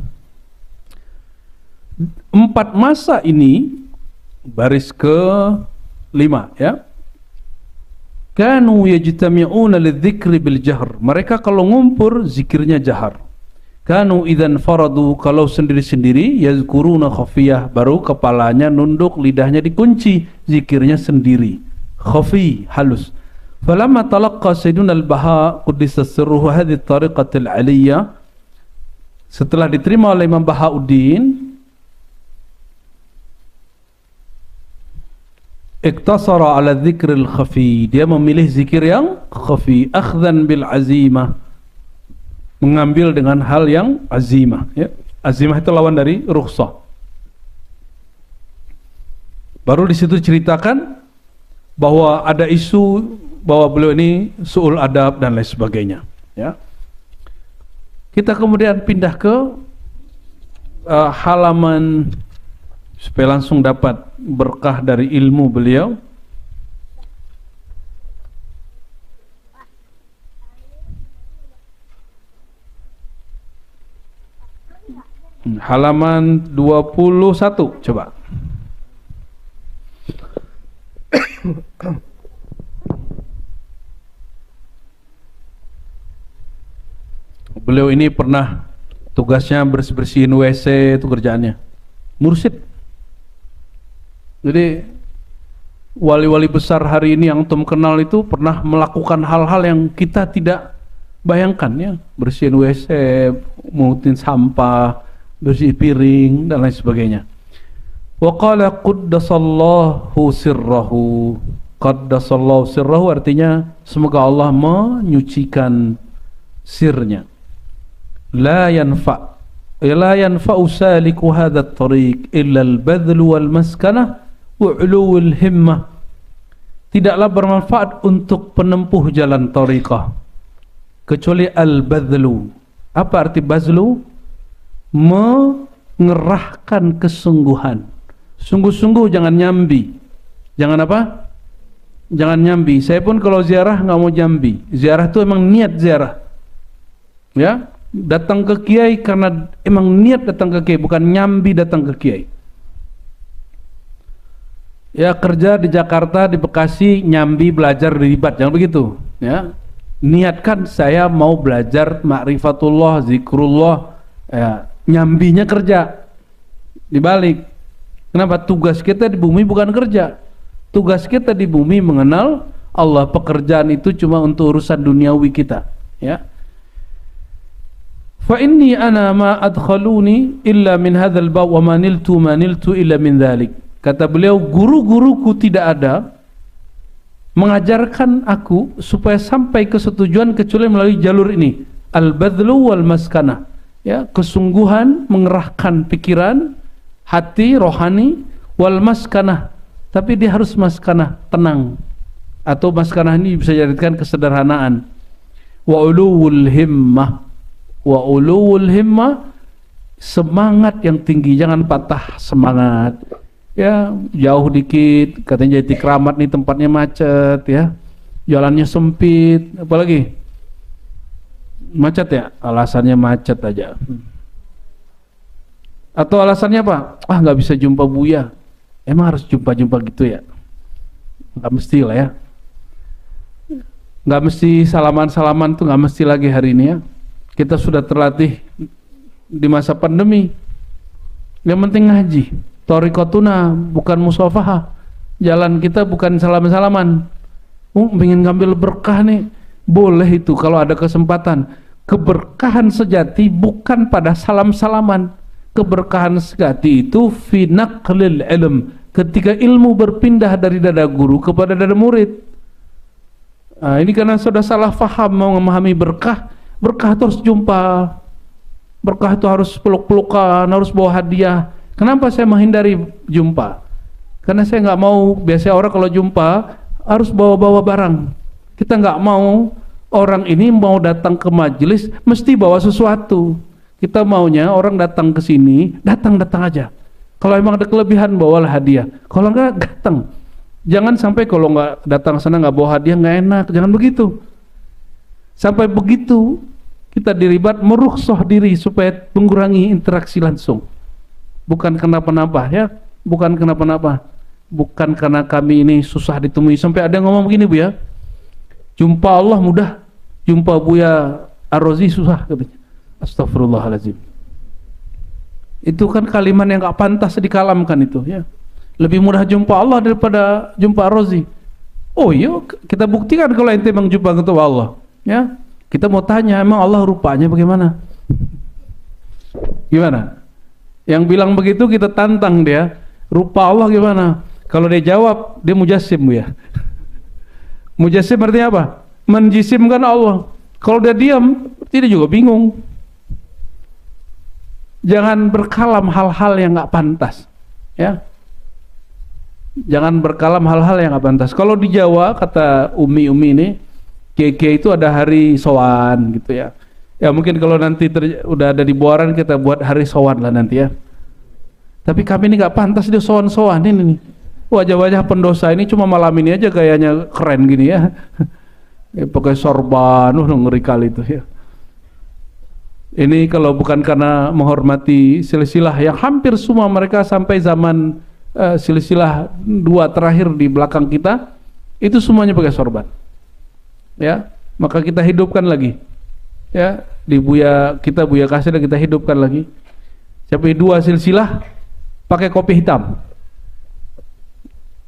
4 masa ini baris ke-5, ya. Kanu yajtami'una lidzikri bil jahr. Mereka kalau ngumpul zikirnya jahar. Kanu idzan faradu, kalau sendiri-sendiri, yazkuruna khafiyah, baru kepalanya nunduk, lidahnya dikunci, zikirnya sendiri. Khafi, halus. Falamma talaqqa Sayyiduna al-Baha quddisa sirruhu hadhihi at-tariqatil 'aliyyah, setelah diterima oleh Imam Bahauddin, iktasara ala dzikril khafi, dia memilih zikir yang khafi, akhdhan bil azimah, mengambil dengan hal yang azimah, ya. Azimah itu lawan dari rukhsah. Baru di situ ceritakan bahwa ada isu bahwa beliau ini su'ul adab dan lain sebagainya, ya. Kita kemudian pindah ke halaman supaya langsung dapat berkah dari ilmu beliau. Halaman 21 coba. Beliau ini pernah tugasnya bersih-bersihin WC, itu kerjaannya. Mursyid. Jadi wali-wali besar hari ini yang antum kenal itu pernah melakukan hal-hal yang kita tidak bayangkan, ya. Bersihin WC, mungutin sampah, bersih piring dan lain sebagainya. Wa qala qaddasallahu sirrahu. Qaddasallahu sirrahu artinya semoga Allah menyucikan sirnya. La yanfa'u saliku hadha at-tariq illa al-badlu wal maskanah wa 'uluwul himmah. Tidaklah bermanfaat untuk penempuh jalan tariqah kecuali al-badlu. Apa arti bazlu? Mengerahkan kesungguhan. Sungguh-sungguh, jangan nyambi. Jangan apa? Jangan nyambi. Saya pun kalau ziarah nggak mau nyambi. Ziarah itu emang niat ziarah. Ya, datang ke kiai karena emang niat datang ke kiai, bukan nyambi datang ke kiai. Ya, kerja di Jakarta, di Bekasi, nyambi belajar di Ribat, jangan begitu. Ya, niatkan saya mau belajar ma'rifatullah, zikrullah. Ya, nyambinya kerja. Dibalik. Kenapa? Tugas kita di bumi bukan kerja. Tugas kita di bumi mengenal Allah. Pekerjaan itu cuma untuk urusan duniawi kita. Ya. Fa inni ana ma adkhaluni illa min hadzal bab wa ma niltu illa min dzalik. Kata beliau, guru-guruku tidak ada mengajarkan aku supaya sampai ke setujuan kecuali melalui jalur ini, al-badlu wal maskanah. Ya, kesungguhan, mengerahkan pikiran, hati, rohani, wal maskanah. Tapi dia harus maskanah, tenang. Atau maskanah ini bisa dijadikan kesederhanaan. Wa uluwul himmah. Wa uluwul himmah, semangat yang tinggi, jangan patah semangat. Ya, jauh dikit, katanya Jati Kramat nih tempatnya macet, ya. Jalannya sempit, apalagi macet, ya, alasannya macet aja. Atau alasannya apa? Ah, nggak bisa jumpa Buya. Emang harus jumpa-jumpa gitu, ya? Nggak mesti lah, ya. Nggak mesti salaman-salaman tuh, nggak mesti lagi hari ini, ya. Kita sudah terlatih di masa pandemi. Yang penting ngaji. Thariqatuna bukan musafahah. Jalan kita bukan salam-salaman. Pengen ngambil berkah nih. Boleh itu kalau ada kesempatan. Keberkahan sejati bukan pada salam-salaman. Keberkahan sejati itu fi naqlil ilm, ketika ilmu berpindah dari dada guru kepada dada murid. Nah, ini karena sudah salah faham mau memahami berkah. Berkah itu harus jumpa, berkah itu harus peluk-pelukan, harus bawa hadiah. Kenapa saya menghindari jumpa? Karena saya nggak mau, biasanya orang kalau jumpa harus bawa-bawa barang. Kita nggak mau orang ini mau datang ke majelis mesti bawa sesuatu. Kita maunya orang datang ke sini, datang-datang aja. Kalau emang ada kelebihan bawalah hadiah. Kalau nggak datang. Jangan sampai kalau nggak datang sana nggak bawa hadiah nggak enak. Jangan begitu. Sampai begitu kita diribat merukhsah diri supaya mengurangi interaksi langsung. Bukan kenapa-napa ya, bukan kenapa-napa. Bukan karena kami ini susah ditemui. Sampai ada yang ngomong begini Bu ya, jumpa Allah mudah, jumpa Buya Ar-Razi susah katanya. Astagfirullahaladzim. Itu kan kalimat yang gak pantas dikalamkan itu ya. Lebih mudah jumpa Allah daripada jumpa Ar-Razi. Oh iya, kita buktikan kalau ente memang jumpa ketua Allah ya. Kita mau tanya, emang Allah rupanya bagaimana? Gimana? Yang bilang begitu kita tantang dia, rupa Allah gimana? Kalau dia jawab, dia mujassim Bu ya. Mujassim artinya apa? Menjisimkan Allah. Kalau dia diam, dia juga bingung. Jangan berkalam hal-hal yang nggak pantas, ya. Jangan berkalam hal-hal yang nggak pantas. Kalau di Jawa kata umi-umi ini, kiai itu ada hari sowan gitu ya. Ya mungkin kalau nanti udah ada di Buaran kita buat hari sowan lah nanti ya. Tapi kami ini nggak pantas dia sowan-sowan ini nih. Wajah-wajah pendosa ini cuma malam ini aja gayanya keren gini ya. Ya pakai sorban, ngeri kali itu ya. Ini kalau bukan karena menghormati silsilah yang hampir semua mereka sampai zaman silsilah dua terakhir di belakang kita itu semuanya pakai sorban. Ya, maka kita hidupkan lagi. Ya, di Buya kita Buya Kasir kita hidupkan lagi. Sampai dua silsilah pakai kopi hitam.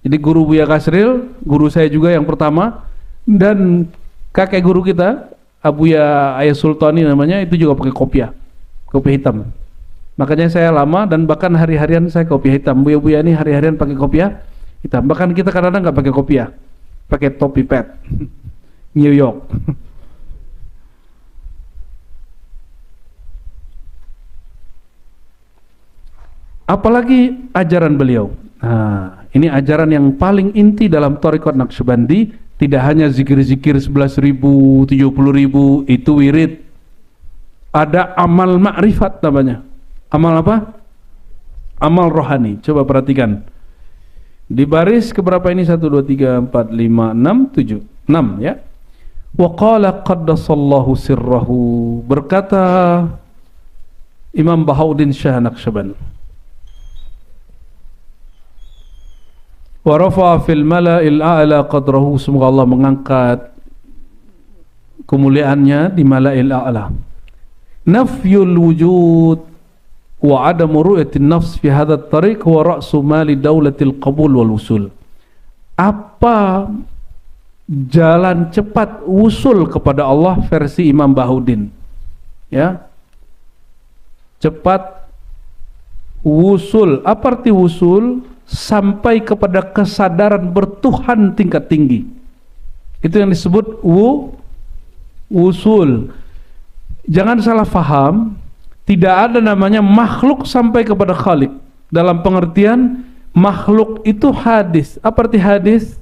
Jadi guru Buya Kasril, guru saya juga yang pertama, dan kakek guru kita Abuya Ayah Sultani namanya, itu juga pakai kopiah, kopi hitam. Makanya saya lama dan bahkan hari-harian saya kopi hitam. Buya-buya ini hari-harian pakai kopiah hitam. Bahkan kita kadang-kadang nggak pakai kopiah, pakai topi pet New York. Apalagi ajaran beliau. Nah, ini ajaran yang paling inti dalam Thariqat Naqsyabandi. Tidak hanya zikir-zikir 11.000, 70.000 itu wirid. Ada amal ma'rifat namanya. Amal apa? Amal rohani. Coba perhatikan. Di baris keberapa ini? 1, 2, 3, 4, 5, 6, 7. 6 ya. Wa qala qaddasallahu sirrahu. Berkata Imam Bahauddin Shah Naqsyabandi. Wa rafa'a fil mala'il a'la qadrahu, semoga Allah mengangkat kemuliaannya di mala'il a'la. Nafyul wujud wa adamu ru'yatin nafs fi hadha at-tariq wa ra'su mali daulatil qabul wal wusul. Apa jalan cepat wusul kepada Allah versi Imam Bahauddin? Ya. Cepat wusul. Apa arti wusul? Sampai kepada kesadaran bertuhan tingkat tinggi. Itu yang disebut wusul. Jangan salah faham, tidak ada namanya makhluk sampai kepada Khalik. Dalam pengertian makhluk itu hadis. Apa arti hadis?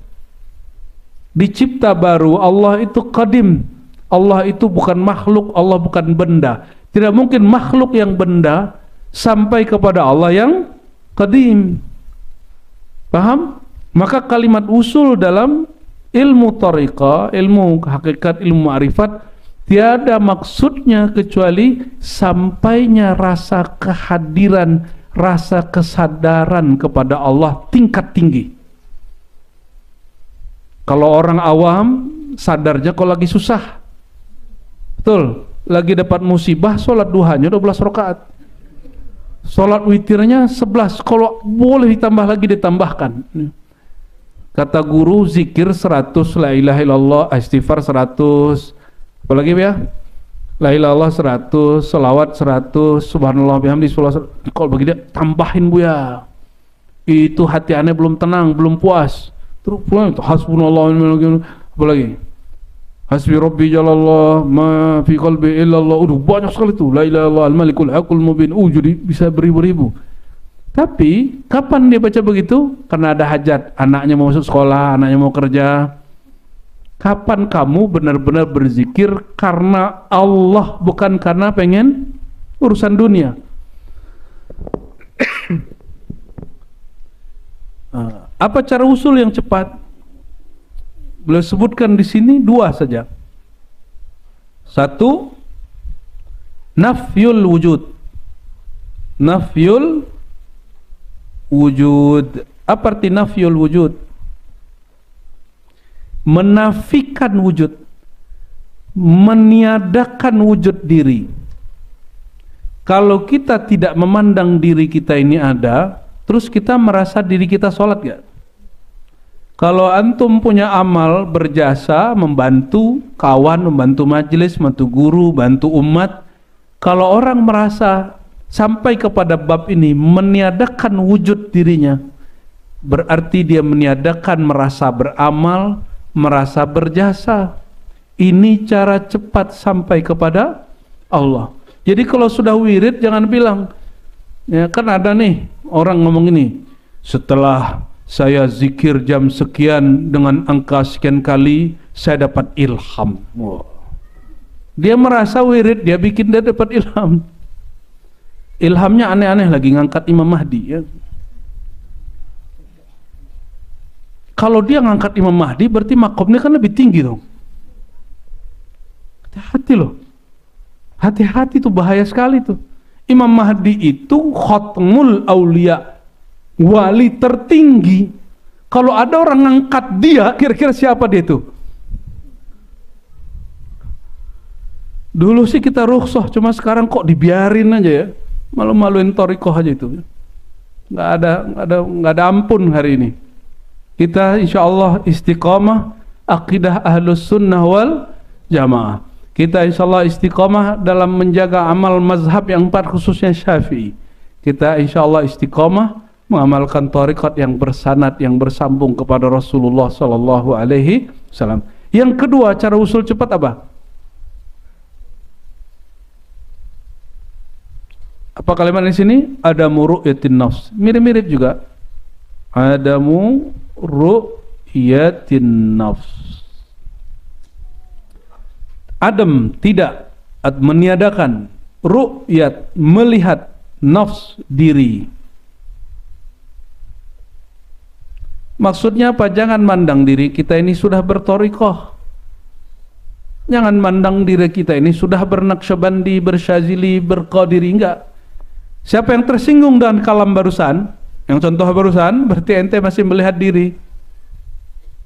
Dicipta baru. Allah itu qadim. Allah itu bukan makhluk, Allah bukan benda. Tidak mungkin makhluk yang benda sampai kepada Allah yang qadim. Paham? Maka kalimat usul dalam ilmu tariqah, ilmu hakikat, ilmu ma'rifat, tiada maksudnya kecuali sampainya rasa kehadiran, rasa kesadaran kepada Allah tingkat tinggi. Kalau orang awam sadarnya kalau lagi susah, betul, lagi dapat musibah, sholat duhanya 12 rakaat. Sholat witirnya 11, kalau boleh ditambah lagi ditambahkan. Kata guru zikir 100, la ilaha illallah, istighfar 100, apalagi ya? La ilaha illallah 100, selawat 100, subhanallah bihamdi, kalau bagi dia tambahin Bu ya. itu hati aneh belum tenang, belum puas. Terus pulang itu hasbunallah apa lagi? Hasbi rabbi jalallah ma fi qalbi illallah. Udah banyak sekali tuh. La ilaha illallah al-malikul haqqul mubin. Jadi bisa beribu-ribu. Tapi kapan dia baca begitu? Karena ada hajat, anaknya mau masuk sekolah, anaknya mau kerja. Kapan kamu benar-benar berzikir karena Allah, bukan karena pengen urusan dunia? Apa cara usul yang cepat? Beliau sebutkan di sini dua saja. Satu, nafyul wujud. Nafyul wujud. Apa arti nafyul wujud? Menafikan wujud, meniadakan wujud diri. Kalau kita tidak memandang diri kita ini ada, terus kita merasa diri kita sholat gak? Kalau antum punya amal berjasa, membantu kawan, membantu majelis, membantu guru, bantu umat, kalau orang merasa sampai kepada bab ini meniadakan wujud dirinya, berarti dia meniadakan merasa beramal, merasa berjasa. Ini cara cepat sampai kepada Allah. Jadi kalau sudah wirid jangan bilang, ya kan ada nih orang ngomong ini, setelah saya zikir jam sekian dengan angka sekian kali saya dapat ilham. Wow. Dia merasa wirid, dia bikin dia dapat ilham. Ilhamnya aneh-aneh lagi, ngangkat Imam Mahdi ya. Kalau dia ngangkat Imam Mahdi berarti makomnya kan lebih tinggi dong. Hati-hati loh. Hati-hati tuh, bahaya sekali tuh. Imam Mahdi itu khatmul aulia, wali tertinggi. Kalau ada orang ngangkat dia, kira-kira siapa dia tuh? Dulu sih kita rukhsah, cuma sekarang kok dibiarin aja ya. Malu-maluin thariqah aja itu. Nggak ada ampun hari ini. Kita insyaallah istiqamah akidah ahlus sunnah wal jamaah. Kita insyaallah istiqamah dalam menjaga amal mazhab yang 4 khususnya Syafi'i. Kita insyaallah istiqamah mengamalkan thariqat yang bersanad, yang bersambung kepada Rasulullah sallallahu alaihi wasallam. Yang kedua, cara usul cepat apa? Apa kalimat di sini? Adamu ru'yatin nafs. Mirip-mirip juga. Adamu ru'yatin nafs. Adam, tidak, meniadakan. Ru'yat, melihat. Nafs, diri. Maksudnya apa? Jangan mandang diri kita ini sudah berthariqah. Jangan mandang diri kita ini sudah bernaqsyabandi, bersyazili, berqadiri. Enggak. Siapa yang tersinggung dengan kalam barusan, yang contoh barusan, berarti ente masih melihat diri.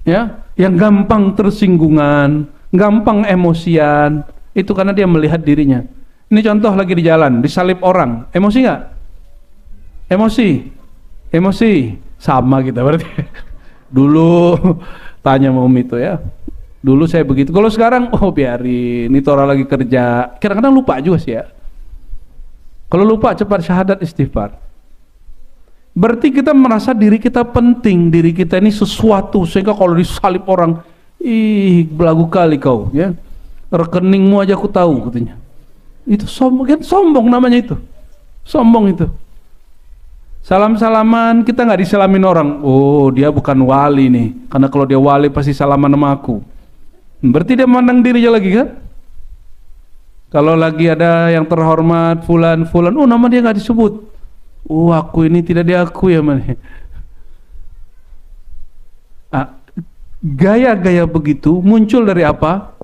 Ya, yang gampang tersinggungan, gampang emosian, itu karena dia melihat dirinya. Ini contoh lagi di jalan, disalip orang, emosi nggak? Emosi, sama kita berarti. Dulu tanya mau itu ya, dulu saya begitu. Kalau sekarang, oh biarin, ini orang lagi kerja. Kadang-kadang lupa juga sih ya. Kalau lupa cepat syahadat istighfar. Berarti kita merasa diri kita penting, diri kita ini sesuatu, sehingga kalau disalip orang, ih belagu kali kau, ya. Rekeningmu aja aku tahu katanya. Itu sombong, kan sombong namanya itu. Sombong itu. Salam-salaman kita nggak disalamin orang. Oh, dia bukan wali nih. Karena kalau dia wali pasti salaman sama aku. Berarti dia memandang dirinya lagi kan? Kalau lagi ada yang terhormat fulan, oh nama dia nggak disebut. Oh, aku ini tidak diakui ya man. Gaya-gaya begitu muncul dari apa?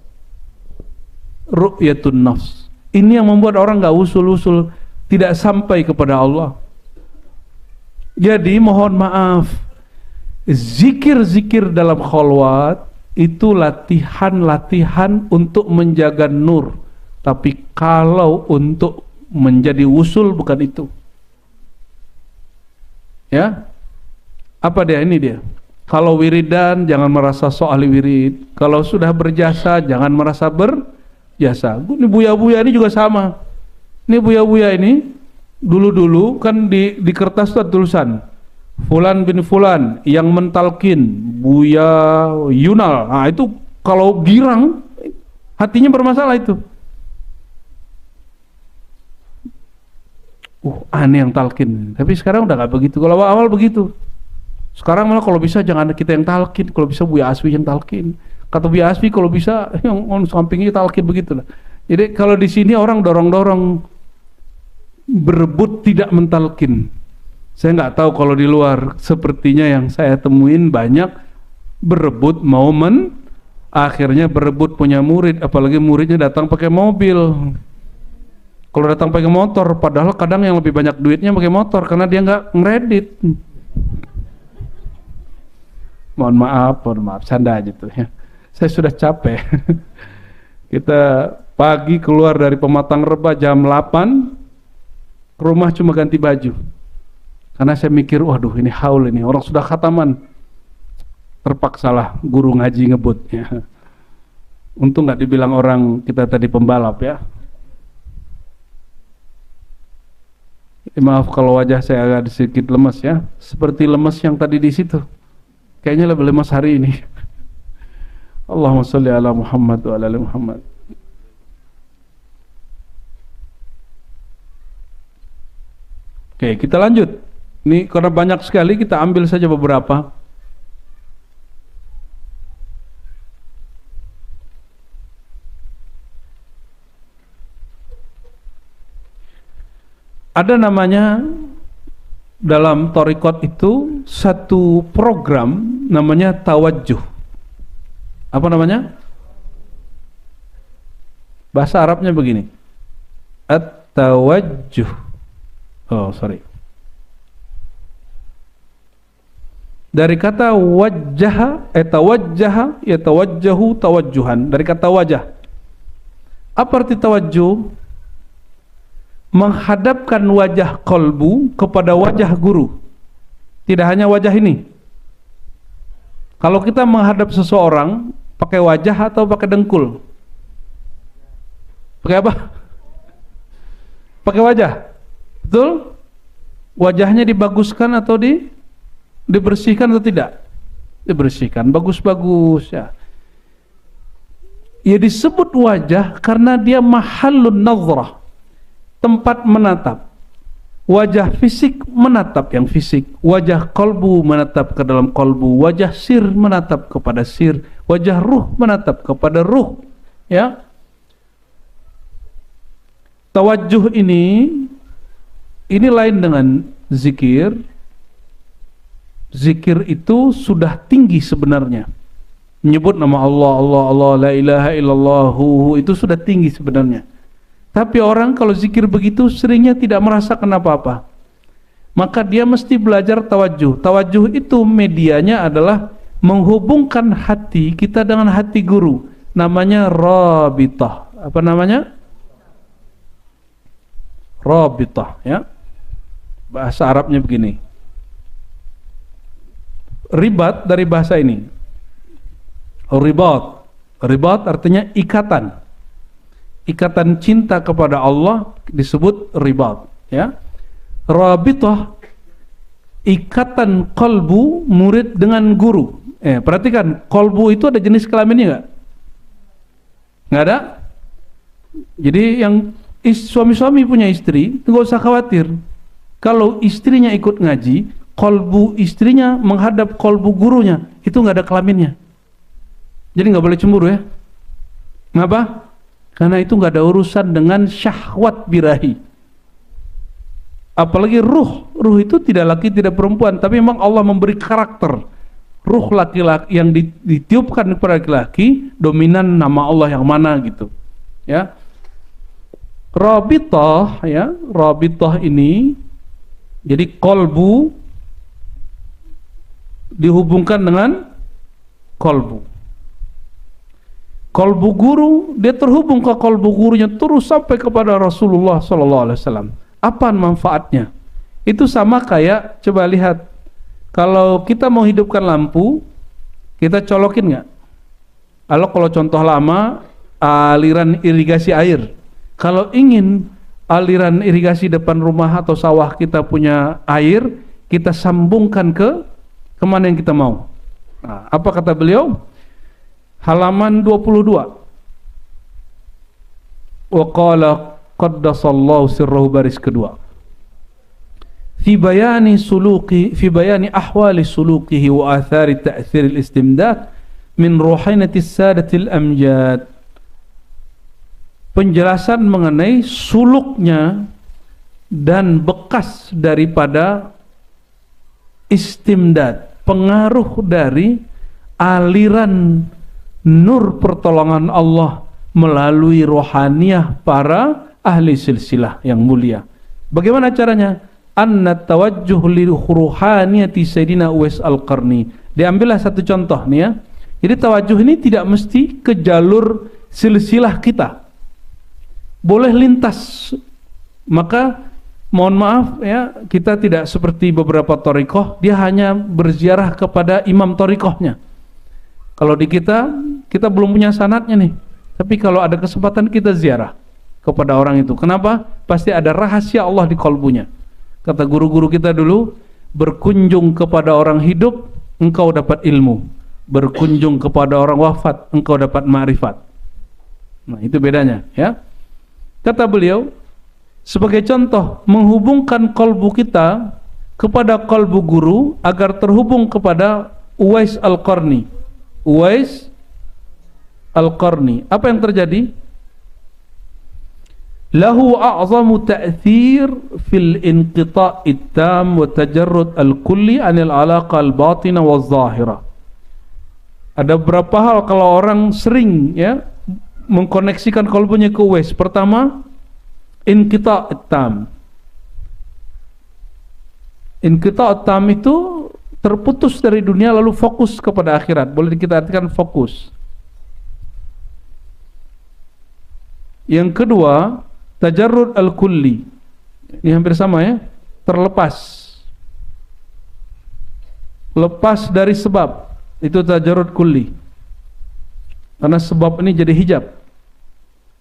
Ru'yatun nafs. Ini yang membuat orang nggak usul-usul, tidak sampai kepada Allah. Jadi mohon maaf, zikir-zikir dalam khalwat itu latihan-latihan untuk menjaga nur. Tapi kalau untuk menjadi usul bukan itu. Ya, apa dia? Ini dia. Kalau wiridan jangan merasa soal wirid. Kalau sudah berjasa jangan merasa berjasa. Ini buya-buya ini juga sama. Ini buya-buya ini dulu-dulu kan di kertas tuh tulisan Fulan bin Fulan yang mentalkin Buya Yunal. Nah itu kalau girang hatinya bermasalah itu. Aneh yang talkin. Tapi sekarang udah gak begitu. Kalau awal begitu. Sekarang malah kalau bisa jangan kita yang talkin, kalau bisa Buya Asfi yang talkin. Kata Buya Asfi kalau bisa yang on sampingnya talkin begitu lah. Jadi kalau di sini orang dorong-dorong berebut tidak mentalkin. Saya nggak tahu kalau di luar, sepertinya yang saya temuin banyak berebut mau akhirnya berebut punya murid, apalagi muridnya datang pakai mobil. Kalau datang pakai motor, padahal kadang yang lebih banyak duitnya pakai motor karena dia nggak ngeredit. Mohon maaf, canda aja tuh ya. Saya sudah capek. Kita pagi keluar dari Pematang Reba jam 8, ke rumah cuma ganti baju. Karena saya mikir, waduh ini haul ini, orang sudah khataman. Terpaksalah guru ngaji ngebut ya. Untung nggak dibilang orang kita tadi pembalap ya. Maaf kalau wajah saya agak sedikit lemas ya. Seperti lemas yang tadi di situ. Kayaknya lebih lemas hari ini. Allahumma sholli ala Muhammad wa ala ali Muhammad. Oke, kita lanjut. Ini karena banyak sekali, kita ambil saja beberapa. Ada namanya dalam thariqat itu satu program namanya tawajjuh. Apa namanya? Bahasa Arabnya begini. At-tawajjuh. Oh, sorry. Dari kata wajjaha, tawajjaha, ya tawajjahu, tawajjuhan. Dari kata wajah. Apa arti tawajjuh? Menghadapkan wajah kolbu kepada wajah guru. Tidak hanya wajah ini. Kalau kita menghadap seseorang, pakai wajah atau pakai dengkul? Pakai apa? Pakai wajah. Betul? Wajahnya dibaguskan atau dibersihkan atau tidak? Dibersihkan, bagus-bagus ya. Ya disebut wajah karena dia mahallun nazrah, tempat menatap. Wajah fisik menatap yang fisik, wajah kolbu menatap ke dalam kolbu, wajah sir menatap kepada sir, wajah ruh menatap kepada ruh. Ya. Tawajjuh ini lain dengan zikir. Zikir itu sudah tinggi sebenarnya. Menyebut nama Allah, Allah, Allah, la ilaha illallah, itu sudah tinggi sebenarnya. Tapi orang kalau zikir begitu seringnya tidak merasakan apa-apa. Maka dia mesti belajar tawajjuh. Tawajjuh itu medianya adalah menghubungkan hati kita dengan hati guru. Namanya rabitah. Apa namanya? Rabitah ya. Bahasa Arabnya begini. Ribat dari bahasa ini. Ribat. Ribat artinya ikatan. Ikatan cinta kepada Allah disebut ribat ya. Rabitah, ikatan kolbu murid dengan guru. Perhatikan, kolbu itu ada jenis kelaminnya nggak? Nggak ada. Jadi yang suami-suami punya istri, nggak usah khawatir. Kalau istrinya ikut ngaji, kolbu istrinya menghadap kolbu gurunya, itu nggak ada kelaminnya. Jadi nggak boleh cemburu ya. Kenapa? Karena itu nggak ada urusan dengan syahwat birahi. Apalagi ruh itu tidak laki tidak perempuan, tapi memang Allah memberi karakter. Ruh laki-laki yang ditiupkan kepada laki-laki dominan nama Allah yang mana gitu. Ya. Rabitah ya, rabitah ini jadi kolbu dihubungkan dengan kolbu. Kolbu guru, dia terhubung ke kolbu gurunya terus sampai kepada Rasulullah SAW. Apa manfaatnya? Itu sama kayak, coba lihat, kalau kita mau hidupkan lampu, kita colokin nggak? Kalau contoh lama, aliran irigasi air. Kalau ingin aliran irigasi depan rumah atau sawah kita punya air, kita sambungkan ke kemana yang kita mau. Nah, apa kata beliau? Halaman 22. Wa qala qaddasallahu sirrahu, baris kedua. Fi bayani ahwali sulukihi wa athari ta'thir al-istimdad min ruhainati sadatil amjad. Penjelasan mengenai suluknya dan bekas daripada istimdad, pengaruh dari aliran nur pertolongan Allah melalui rohaniyah para ahli silsilah yang mulia. Bagaimana caranya? Anna tawajjuh li ruhaniyati Sayyidina Uwais Al-Qarni. Diambillah satu contoh nih ya. Jadi tawajuh ini tidak mesti ke jalur silsilah kita. Boleh lintas. Maka mohon maaf ya, kita tidak seperti beberapa thariqah, dia hanya berziarah kepada imam thariqahnya. Kalau di kita belum punya sanadnya nih. Tapi kalau ada kesempatan kita ziarah kepada orang itu. Kenapa? Pasti ada rahasia Allah di kalbunya. Kata guru-guru kita dulu, berkunjung kepada orang hidup, engkau dapat ilmu. Berkunjung kepada orang wafat, engkau dapat ma'rifat. Nah, itu bedanya ya. Kata beliau, sebagai contoh, menghubungkan kalbu kita kepada kalbu guru agar terhubung kepada Uwais Al-Qarni. Uwais Al-Qarni. Apa yang terjadi? Lahu a'zamu ta'thir fil inqita'it tam wa tajarrud al-kulli anil alaqa al-batina wa zahira. Ada beberapa hal kalau orang sering ya mengkoneksikan kalbunya ke Uwais. Pertama, inqita'it tam. Inqita'it tam itu terputus dari dunia lalu fokus kepada akhirat. Boleh kita artikan fokus. Yang kedua, tajarrud al-kulli. Ini hampir sama ya. Terlepas. Lepas dari sebab. Itu tajarrud kulli. Karena sebab ini jadi hijab.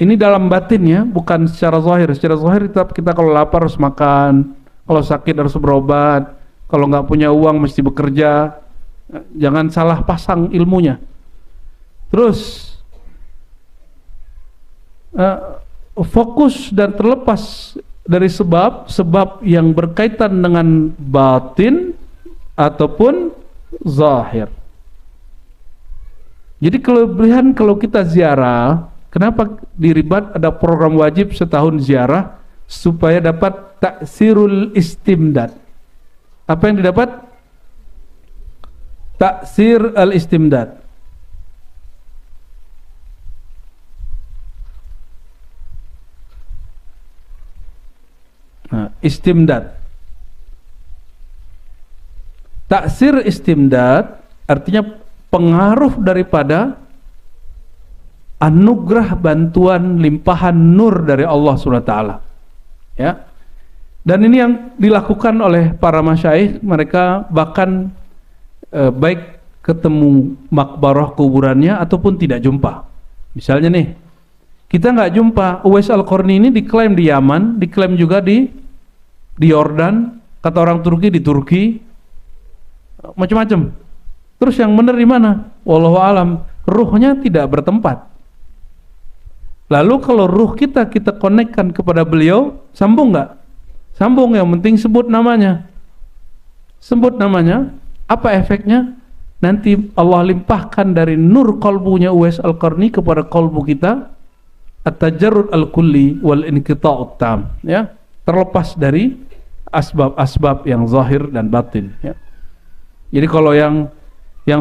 Ini dalam batin ya, bukan secara zahir. Secara zahir tetap kita kalau lapar harus makan, kalau sakit harus berobat, kalau nggak punya uang mesti bekerja. Jangan salah pasang ilmunya. Terus fokus dan terlepas dari sebab yang berkaitan dengan batin ataupun zahir. Jadi kelebihan kalau kita ziarah, kenapa di Ribat ada program wajib setahun ziarah supaya dapat taksirul istimdad. Apa yang didapat? Taksir al-istimdad. Nah, istimdad. Taksir istimdad artinya pengaruh daripada anugerah bantuan limpahan nur dari Allah SWT. Ya. Dan ini yang dilakukan oleh para masyaikh. Mereka bahkan baik ketemu makbarah kuburannya ataupun tidak jumpa. Misalnya nih, kita nggak jumpa Uwais Al-Qarni ini, diklaim di Yaman, diklaim juga di Yordan, kata orang Turki di Turki, macam-macam. Terus yang benar di mana? Wallahu alam, ruhnya tidak bertempat. Lalu kalau ruh kita konekkan kepada beliau, sambung nggak? Sambung, yang penting sebut namanya. Sebut namanya, apa efeknya? Nanti Allah limpahkan dari nur kalbunya Uwais Al-Qarni kepada kalbu kita, at-tajarrud al-kulli wal inqita'ut tam, ya, terlepas dari asbab-asbab yang zahir dan batin, ya. Jadi kalau yang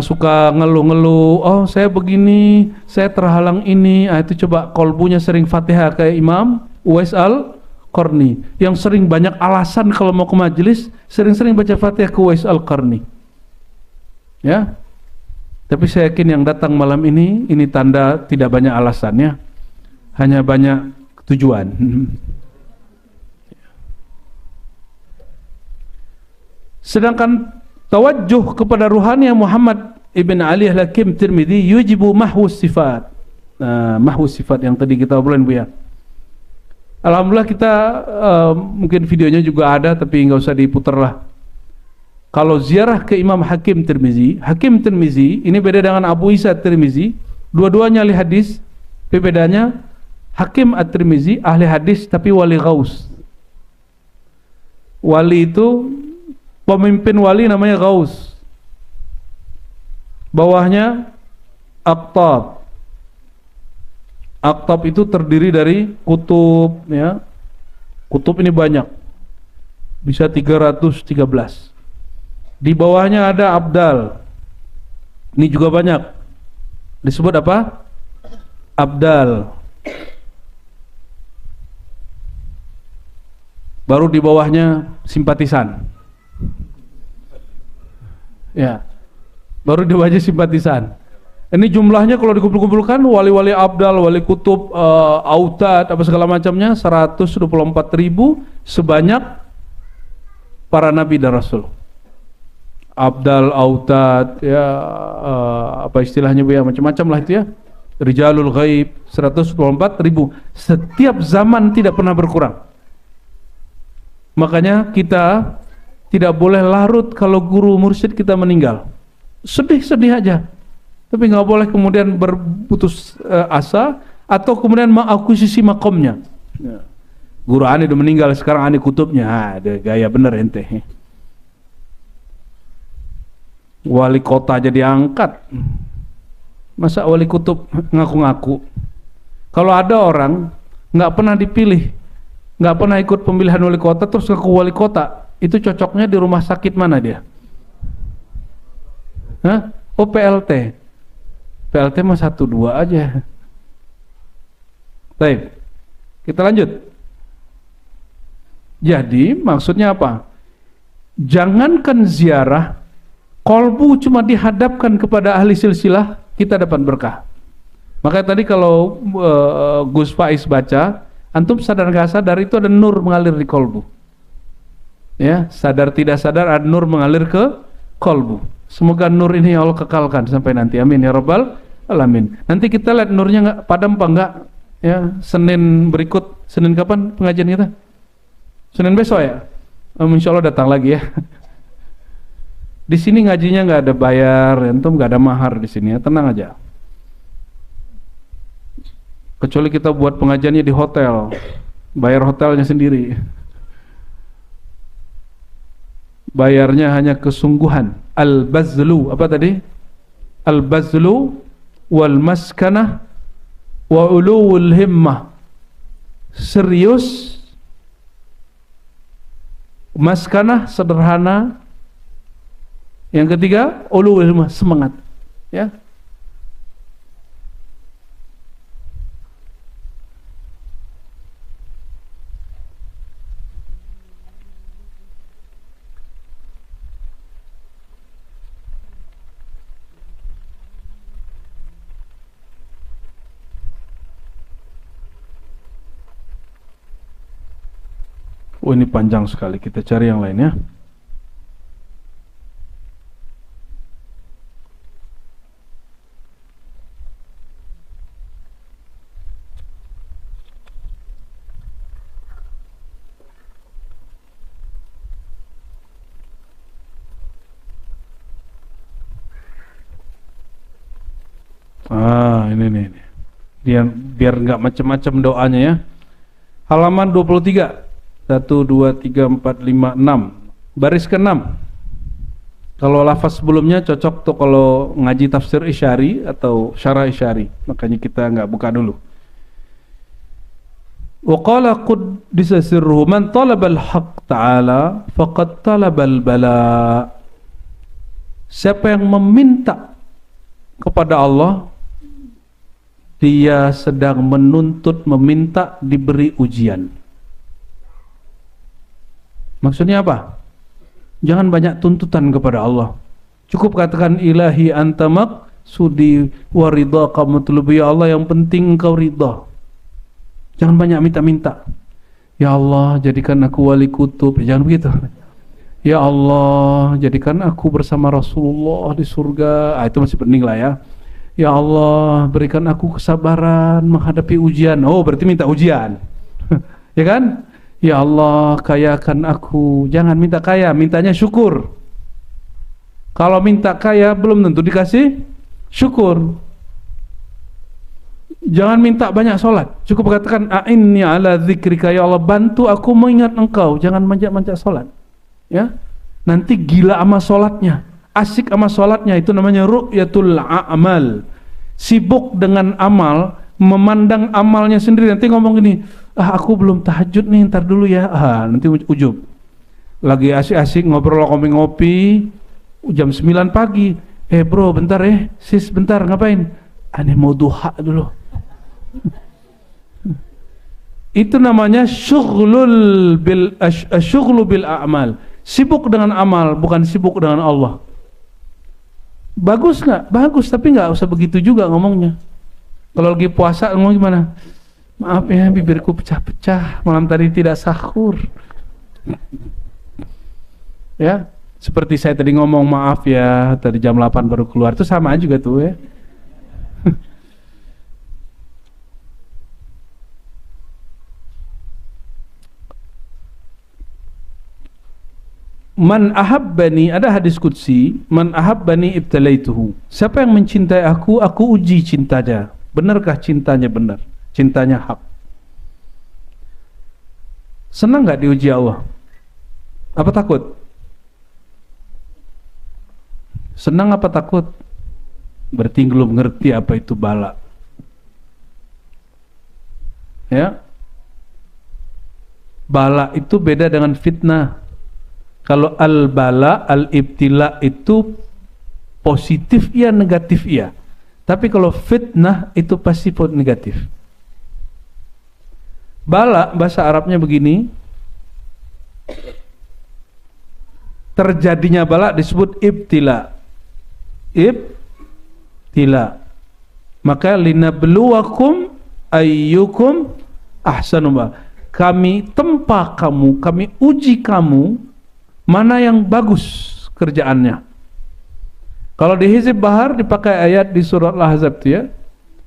suka ngeluh-ngeluh, oh saya begini, saya terhalang ini, itu coba kalbunya sering Fatihah kayak Imam Uwais Al-Qarni, yang sering banyak alasan kalau mau ke majelis, sering-sering baca Fatihah ke Uwais Al-Qarni, ya. Tapi saya yakin yang datang malam ini tanda tidak banyak alasannya, hanya banyak tujuan. Sedangkan tawajjuh kepada ruhaniyah Muhammad ibn Ali Al-Hakim Tirmidzi yujibu mahwus sifat. Mahwus sifat yang tadi kita obrolin Bu ya. Alhamdulillah kita mungkin videonya juga ada tapi nggak usah diputar lah. Kalau ziarah ke Imam Hakim Tirmizi ini beda dengan Abu Isa Tirmizi. Dua-duanya ahli hadis. Bedanya Hakim At-Tirmizi ahli hadis tapi wali ghaus. Wali itu pemimpin wali namanya ghaus. Bawahnya aqtab. Aqtab itu terdiri dari kutub, ya. Kutub ini banyak. Bisa 313. Di bawahnya ada abdal. Ini juga banyak. Disebut apa? Abdal. Baru di bawahnya simpatisan. Ya. Baru di bawahnya simpatisan. Ini jumlahnya kalau dikumpul-kumpulkan wali-wali abdal, wali kutub, autad, apa segala macamnya 124.000 sebanyak para nabi dan rasul. Abdal, autad, ya apa istilahnya bu ya, macam-macam lah itu ya. Rijalul ghaib 124.000. Setiap zaman tidak pernah berkurang. Makanya kita tidak boleh larut kalau guru mursyid kita meninggal. Sedih-sedih aja. Tapi nggak boleh kemudian berputus asa atau kemudian mengakuisisi makomnya. Ya. Guru Ani udah meninggal, sekarang Ani kutubnya. Ada gaya bener ente. Wali kota jadi angkat. Masa wali kutub ngaku-ngaku? Kalau ada orang nggak pernah dipilih, nggak pernah ikut pemilihan wali kota terus ngaku wali kota, itu cocoknya di rumah sakit mana dia? Hah? Oh PLT. PLT mah 1-2 aja. Baik. Kita lanjut. Jadi maksudnya apa? Jangankan ziarah, kolbu cuma dihadapkan kepada ahli silsilah, kita dapat berkah. Makanya tadi kalau Gus Faiz baca, antum sadar nggak sadar itu ada nur mengalir di kolbu. Ya, sadar tidak sadar ada nur mengalir ke kolbu. Semoga nur ini Allah kekalkan sampai nanti. Amin ya rabbal alamin. Nanti kita lihat nurnya nggak padam apa enggak. Ya, Senin berikut. Senin kapan pengajian kita? Senin besok ya. Insya Allah datang lagi ya. Di sini ngajinya nggak ada bayar, antum nggak ada mahar di sini ya. Tenang aja. Kecuali kita buat pengajiannya di hotel, bayar hotelnya sendiri. Bayarnya hanya kesungguhan. Al-bazlu, apa tadi? Al-bazlu wal maskanah wa uluwul himmah. Serius, maskanah sederhana. Yang ketiga, uluwul himmah, semangat. Ya. Oh ini panjang sekali, kita cari yang lain ya. Ini nih. Biar nggak macam-macam doanya ya. Halaman 23. 1, 2, 3, 4, 5, 6. Baris ke-6. Kalau lafaz sebelumnya cocok tuh kalau ngaji tafsir Isyari atau syarah Isyari. Makanya kita nggak buka dulu. Wa qala quddisa sirruhu man talabal haqq ta'ala faqad talabal bala. Siapa yang meminta kepada Allah, dia sedang menuntut, meminta diberi ujian. Maksudnya apa? Jangan banyak tuntutan kepada Allah. Cukup katakan ilahi anta maqsudi wa ridhaka matlubi, ya Allah yang penting engkau ridha. Jangan banyak minta-minta. Ya Allah jadikan aku wali kutub. Jangan begitu. Ya Allah jadikan aku bersama Rasulullah di surga. Itu masih penting lah ya. Ya Allah berikan aku kesabaran menghadapi ujian. Oh berarti minta ujian. Ya kan? Ya Allah kayakan aku. Jangan minta kaya, mintanya syukur. Kalau minta kaya belum tentu dikasih syukur. Jangan minta banyak sholat, cukup katakan a'inni ala dzikrika, ya Allah bantu aku mengingat engkau. Jangan manja-manja sholat, ya. Nanti gila sama sholatnya, asik sama sholatnya, itu namanya ru'yatul a'mal. Sibuk dengan amal, memandang amalnya sendiri. Nanti ngomong gini, aku belum tahajud nih, ntar dulu ya. Nanti ujub. Lagi asik-asik ngobrol ngopi-ngopi jam 9 pagi. Bro bentar sis bentar, ngapain? Aneh mau duha dulu. Itu namanya syughlul bil a'mal. Sibuk dengan amal, bukan sibuk dengan Allah. Bagus nggak? Bagus, tapi nggak usah begitu juga ngomongnya. Kalau lagi puasa ngomong gimana? Maaf ya, bibirku pecah-pecah, malam tadi tidak sahur. Ya, seperti saya tadi ngomong maaf ya, tadi jam 8 baru keluar, itu sama juga tuh ya. Man ahabbani, ada hadis qudsi, man ahabbani ibtalaituhu. Siapa yang mencintai aku uji cintanya. Benarkah cintanya benar? Cintanya hak. Senang nggak diuji Allah? Apa takut? Senang apa takut? Berarti belum ngerti apa itu bala. Ya. Bala itu beda dengan fitnah. Kalau al-bala, al-ibtila itu positif iya, negatif iya. Tapi kalau fitnah itu pasti negatif. Bala bahasa Arabnya begini. Terjadinya bala disebut ibtila. Ibtila. Maka linabluwakum ayyukum ahsanu amala. Kami tempa kamu, kami uji kamu mana yang bagus kerjaannya. Kalau di Hizb Bahar dipakai ayat di surat Al-Ahzab itu ya.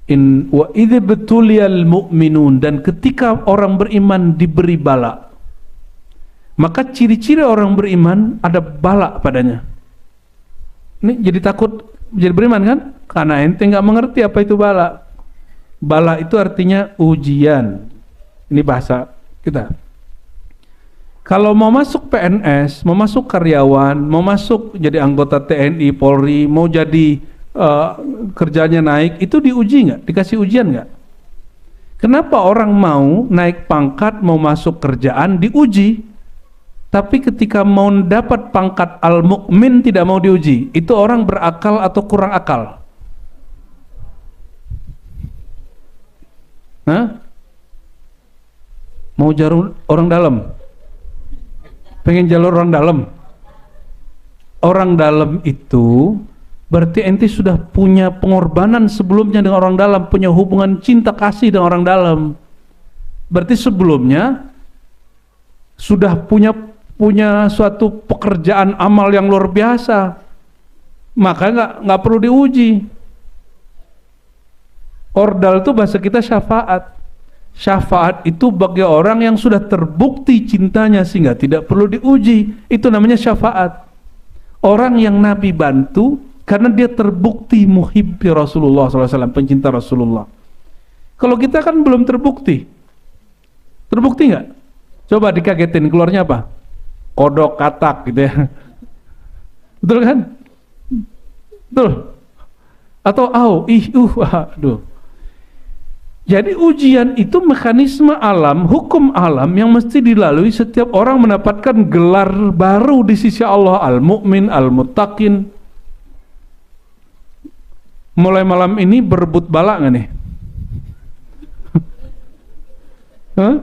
In wa idh betuliyal mu'minun, dan ketika orang beriman diberi bala. Maka ciri-ciri orang beriman ada bala padanya. Ini jadi takut jadi beriman kan? Karena ente nggak mengerti apa itu bala. Bala itu artinya ujian. Ini bahasa kita. Kalau mau masuk PNS, mau masuk karyawan, mau masuk jadi anggota TNI, Polri, mau jadi kerjanya naik, itu diuji nggak? Dikasih ujian nggak? Kenapa orang mau naik pangkat, mau masuk kerjaan diuji, tapi ketika mau dapat pangkat al-mu'min tidak mau diuji? Itu orang berakal atau kurang akal? Hah? Mau jarum orang dalam? Pengen jalur orang dalam. Orang dalam itu berarti ente sudah punya pengorbanan sebelumnya dengan orang dalam, punya hubungan cinta kasih dengan orang dalam. Berarti sebelumnya sudah punya suatu pekerjaan amal yang luar biasa. Maka nggak perlu diuji. Ordal itu bahasa kita syafaat. Syafaat itu bagi orang yang sudah terbukti cintanya sehingga tidak perlu diuji. Itu namanya syafaat. Orang yang Nabi bantu karena dia terbukti muhibbi Rasulullah SAW, pencinta Rasulullah. Kalau kita kan belum terbukti. Terbukti nggak? Coba dikagetin, keluarnya apa? Kodok, katak gitu ya. Betul kan? Betul. Atau aduh. Jadi ujian itu mekanisme alam, hukum alam yang mesti dilalui setiap orang mendapatkan gelar baru di sisi Allah, al-mu'min, al-muttaqin. Mulai malam ini berebut bala nggak nih? Huh?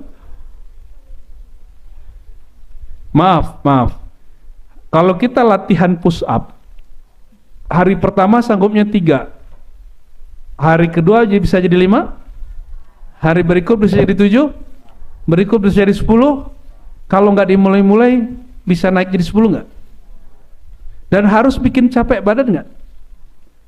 Maaf. Kalau kita latihan push up, hari pertama sanggupnya 3, hari kedua bisa jadi 5, hari berikut bisa jadi 7, berikut bisa jadi 10. Kalau nggak dimulai-mulai bisa naik jadi 10 nggak? Dan harus bikin capek badan nggak?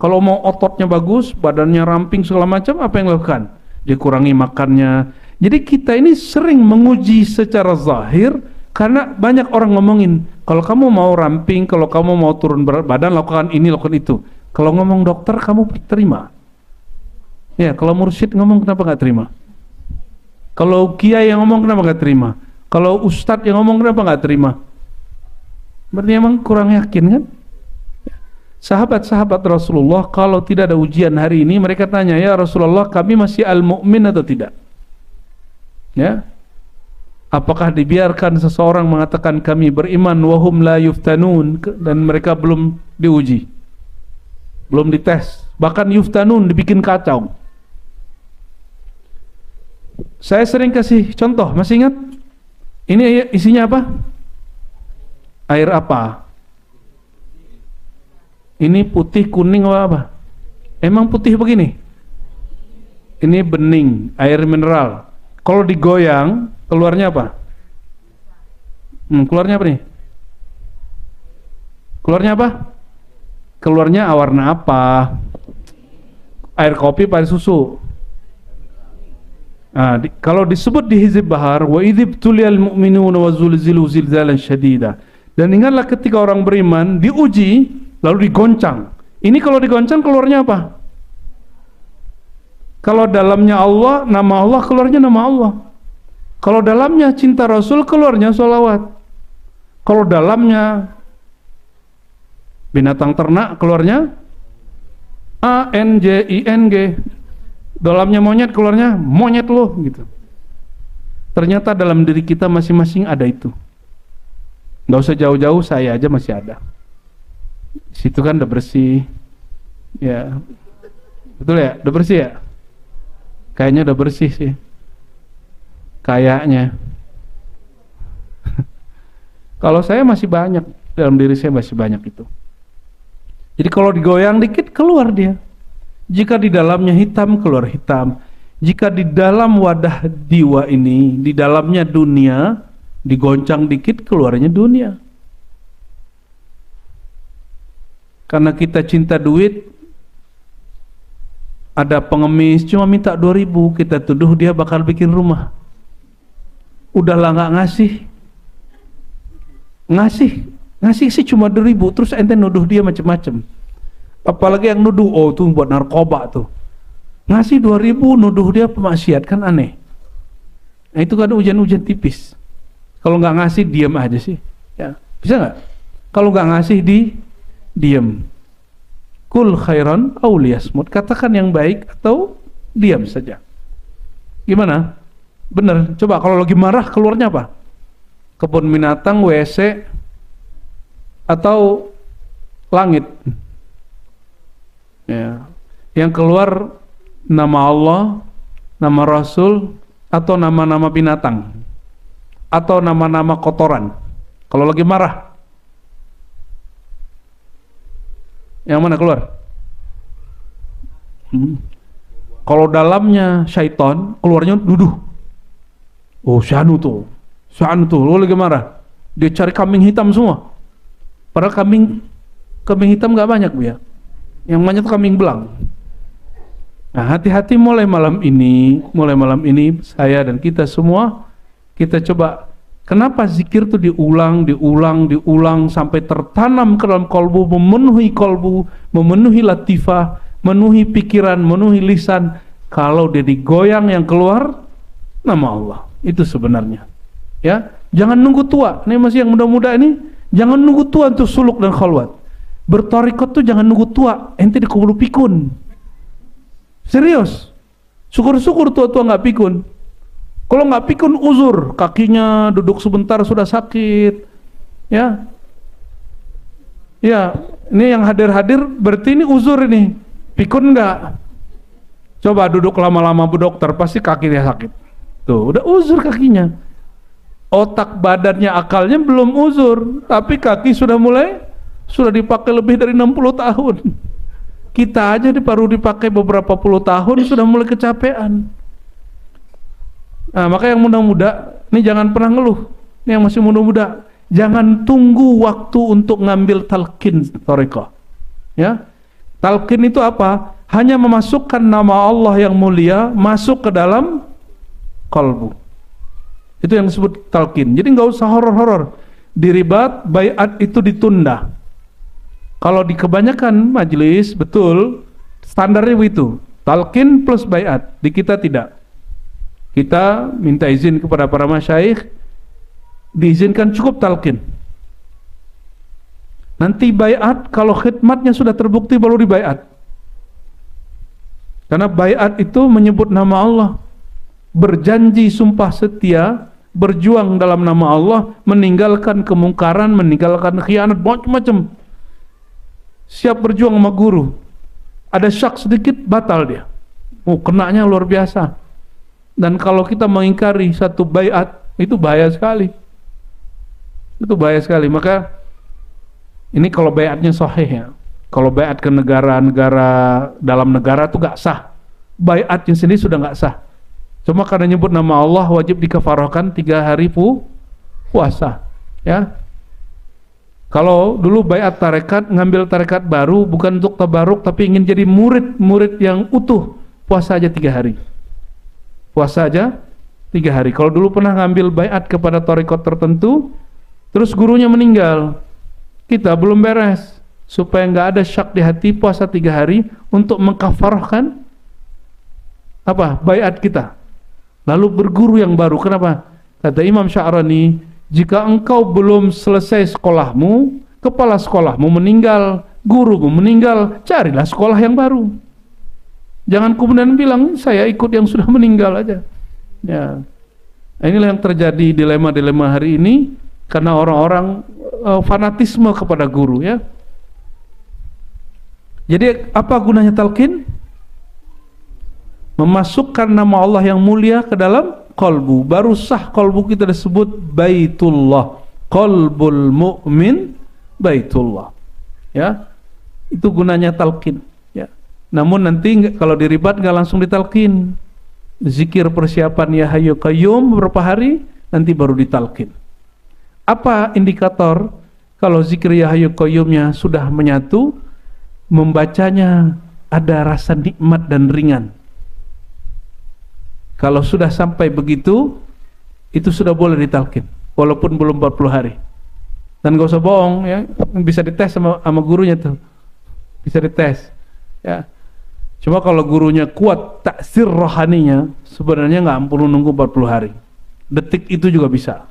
Kalau mau ototnya bagus, badannya ramping segala macam, apa yang dilakukan? Dikurangi makannya. Jadi kita ini sering menguji secara zahir Karena banyak orang ngomongin, kalau kamu mau ramping, kalau kamu mau turun berat badan, lakukan ini, lakukan itu. Kalau ngomong dokter, kamu terima. Ya, kalau mursyid ngomong, kenapa nggak terima? Kalau kiai yang ngomong, kenapa nggak terima? Kalau ustadz yang ngomong, kenapa nggak terima? Berarti emang kurang yakin kan? Sahabat-sahabat Rasulullah kalau tidak ada ujian hari ini, mereka tanya, ya Rasulullah, kami masih al-mu'min atau tidak? Ya, apakah dibiarkan seseorang mengatakan kami beriman wahum la yuftanun, dan mereka belum diuji, belum dites, bahkan yuftanun, dibikin kacau. Saya sering kasih contoh, masih ingat? Ini isinya apa? Air apa? Ini putih, kuning, apa? Emang putih begini? Ini bening, air mineral. Kalau digoyang, keluarnya apa? Keluarnya apa nih? Keluarnya apa? Keluarnya warna apa? Air kopi, air susu. Nah, kalau disebut di Hizib Bahar, wa idzib tuliyal mu'minuna wa zulzilu zilzalan syadida. Dan ingatlah ketika orang beriman diuji, lalu digoncang. Ini kalau digoncang keluarnya apa? Kalau dalamnya Allah, nama Allah, keluarnya nama Allah. Kalau dalamnya cinta Rasul, keluarnya sholawat. Kalau dalamnya binatang ternak, keluarnya ANJING. Dalamnya monyet, keluarnya monyet loh, gitu. Ternyata dalam diri kita masing-masing ada itu. Nggak usah jauh-jauh, saya aja masih ada. Situ kan udah bersih, ya, betul ya, udah bersih ya. Kayaknya udah bersih sih, kayaknya. Kalau saya masih banyak, dalam diri saya masih banyak itu. Jadi kalau digoyang dikit, keluar dia. Jika di dalamnya hitam, keluar hitam. Jika di dalam wadah jiwa ini, di dalamnya dunia, digoncang dikit, keluarnya dunia. Karena kita cinta duit, ada pengemis cuma minta 2.000, kita tuduh dia bakal bikin rumah. Udahlah nggak ngasih sih cuma 2.000, terus ente nuduh dia macem-macem. Apalagi yang nuduh, oh tuh buat narkoba tuh. Ngasih 2.000, nuduh dia pemaksiat, kan aneh. Nah itu kan hujan-hujan tipis. Kalau nggak ngasih, diam aja sih. Ya, bisa nggak? Kalau nggak ngasih, diam. Kul khairan aw liyasmut, katakan yang baik atau diam saja. Gimana? Bener. Coba kalau lagi marah, keluarnya apa? Kebun binatang, WC, atau langit? Ya. Yang keluar nama Allah, nama Rasul, atau nama-nama binatang, atau nama-nama kotoran. Kalau lagi marah, yang mana keluar? Kalau dalamnya syaitan, keluarnya duduh. Oh, syanu tuh, lo lagi marah. Dia cari kambing hitam semua. Padahal kambing hitam gak banyak, Bu ya. Yang banyak tuh kambing belang. Nah, hati-hati mulai malam ini saya dan kita semua, kita coba. Kenapa zikir itu diulang sampai tertanam ke dalam kolbu, memenuhi kolbu, memenuhi latifah, memenuhi pikiran, memenuhi lisan. Kalau dia digoyang, yang keluar nama Allah. Itu sebenarnya. Ya, jangan nunggu tua. Ini masih yang muda-muda ini, jangan nunggu tua untuk suluk dan khalwat. Bertorikot tuh jangan nunggu tua. Ente dikubur pikun. Serius. Syukur-syukur tua-tua nggak pikun. Kalau nggak pikun uzur, kakinya duduk sebentar sudah sakit, ya, ini yang hadir berarti ini uzur ini, pikun nggak? Coba duduk lama-lama Bu Dokter, pasti kakinya sakit, tuh udah uzur kakinya, otak badannya akalnya belum uzur, tapi kaki sudah dipakai lebih dari 60 tahun, kita aja baru dipakai beberapa puluh tahun sudah mulai kecapean. Nah, maka yang muda-muda ini jangan pernah ngeluh. Ini yang masih muda-muda, jangan tunggu waktu untuk ngambil talqin thariqah. Ya. Talqin itu apa? Hanya memasukkan nama Allah yang mulia masuk ke dalam kalbu. Itu yang disebut talqin. Jadi nggak usah horor-horor. Di ribat, baiat itu ditunda. Kalau di kebanyakan majelis, betul, standarnya begitu. Talqin plus baiat. Di kita tidak. Kita minta izin kepada para masyayikh, diizinkan cukup talqin. Nanti baiat kalau khidmatnya sudah terbukti baru dibaiat. Karena baiat itu menyebut nama Allah, berjanji sumpah setia, berjuang dalam nama Allah, meninggalkan kemungkaran, meninggalkan khianat, macam-macam. Siap berjuang sama guru. Ada syak sedikit batal dia. Kenanya luar biasa. Dan kalau kita mengingkari satu baiat, itu bahaya sekali. Itu bahaya sekali. Maka ini kalau baiatnya sahih ya. Kalau baiat ke negara-negara dalam negara itu gak sah. Baiatnya sendiri sudah gak sah. Cuma karena nyebut nama Allah wajib dikafarahkan 3 hari puasa. Ya. Kalau dulu baiat tarekat, ngambil tarekat baru bukan untuk tabaruk tapi ingin jadi murid yang utuh, puasa aja 3 hari. Puasa aja 3 hari. Kalau dulu pernah ngambil baiat kepada tarekat tertentu, terus gurunya meninggal, kita belum beres. Supaya nggak ada syak di hati, puasa 3 hari untuk mengkafarahkan apa? Baiat kita. Lalu berguru yang baru. Kenapa? Kata Imam Sya'rani, jika engkau belum selesai sekolahmu, kepala sekolahmu meninggal, gurumu meninggal, carilah sekolah yang baru. Jangan kemudian bilang saya ikut yang sudah meninggal aja. Ya. Inilah yang terjadi dilema-dilema hari ini karena orang-orang fanatisme kepada guru ya. Jadi apa gunanya talqin? Memasukkan nama Allah yang mulia ke dalam qalbu. Baru sah qalbu kita disebut Baitullah. Qalbul mu'min Baitullah. Ya. Itu gunanya talqin, ya. Namun nanti kalau diribat nggak langsung ditalqin. Zikir persiapan ya Hayyu Qayyum beberapa hari nanti baru ditalqin. Apa indikator kalau zikir ya Hayyu Qayyumnya sudah menyatu? Membacanya ada rasa nikmat dan ringan. Kalau sudah sampai begitu, itu sudah boleh ditalqin, walaupun belum 40 hari. Dan gak usah bohong ya, bisa dites sama gurunya tuh, bisa dites. Ya. Cuma kalau gurunya kuat taksir rohaninya, sebenarnya nggak perlu nunggu 40 hari. Detik itu juga bisa.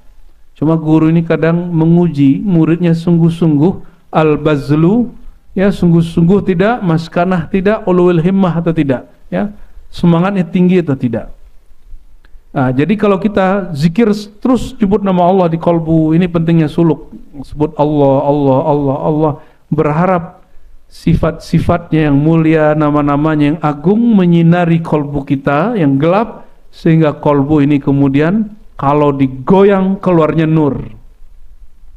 Cuma guru ini kadang menguji muridnya sungguh-sungguh, al-bazlu, ya sungguh-sungguh tidak, maskanah tidak, ulul himmah atau tidak, ya semangatnya tinggi atau tidak. Nah, jadi kalau kita zikir terus sebut nama Allah di kolbu, ini pentingnya suluk, sebut Allah, Allah, Allah, Allah, berharap sifat-sifatnya yang mulia, nama-namanya yang agung menyinari kolbu kita yang gelap, sehingga kolbu ini kemudian kalau digoyang keluarnya nur,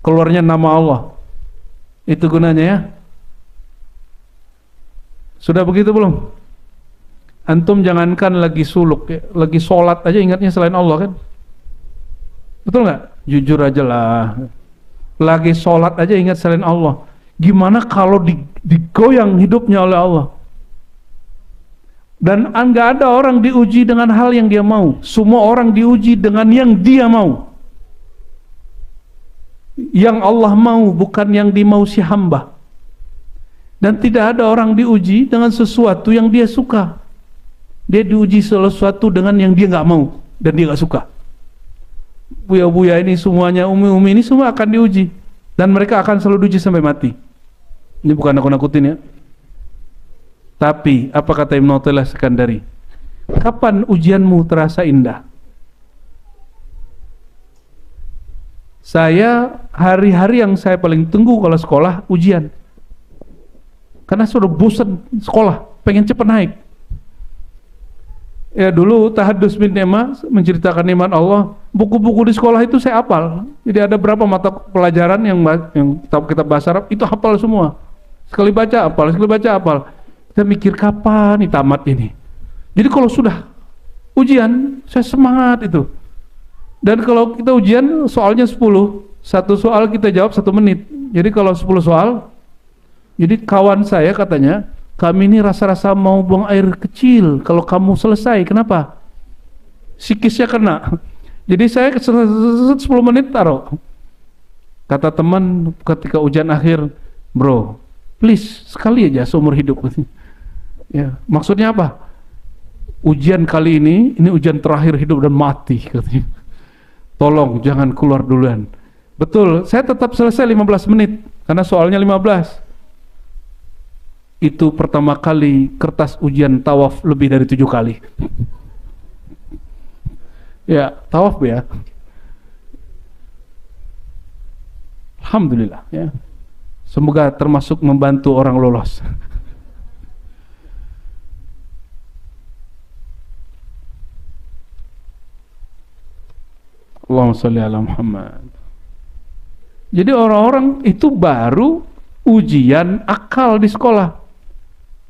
keluarnya nama Allah. Itu gunanya ya. Sudah begitu belum? Antum jangankan lagi suluk ya, lagi sholat aja ingatnya selain Allah kan? Betul nggak? Jujur aja lah. Lagi sholat aja ingat selain Allah. Gimana kalau digoyang hidupnya oleh Allah? Dan nggak ada orang diuji dengan hal yang dia mau. Semua orang diuji dengan yang dia mau. Yang Allah mau, bukan yang dimau si hamba. Dan tidak ada orang diuji dengan sesuatu yang dia suka. Dia diuji sesuatu dengan yang dia nggak mau dan dia nggak suka. Buya-buya ini semuanya, umi-umi ini semua akan diuji dan mereka akan selalu diuji sampai mati. Ini bukan aku nakutin ya. Tapi apa kata Ibnu Athaillah Sekandari? Kapan ujianmu terasa indah? Saya hari-hari yang saya paling tunggu kalau sekolah ujian. Karena sudah bosan sekolah, pengen cepat naik. Ya dulu Tahaddus bin Ni'mah menceritakan nikmat Allah, buku-buku di sekolah itu saya hafal. Jadi ada berapa mata pelajaran yang kitab bahasa Arab itu hafal semua. Sekali baca hafal, sekali baca hafal. Kita mikir kapan nih tamat ini. Jadi kalau sudah ujian, saya semangat itu. Dan kalau kita ujian soalnya 10, satu soal kita jawab 1 menit. Jadi kalau 10 soal, jadi kawan saya katanya, kami ini rasa-rasa mau buang air kecil kalau kamu selesai. Kenapa? Psikisnya kena. Jadi saya 10 menit taruh. Kata teman ketika ujian akhir, bro, please sekali aja seumur hidup. Ya, maksudnya apa? Ujian kali ini ujian terakhir hidup dan mati, katanya. Tolong jangan keluar duluan. Betul, saya tetap selesai 15 menit karena soalnya 15. Itu pertama kali kertas ujian tawaf lebih dari 7 kali. Ya, tawaf ya. Alhamdulillah ya. Semoga termasuk membantu orang lolos. Allahumma sholli ala Muhammad. Jadi orang-orang itu baru ujian akal di sekolah.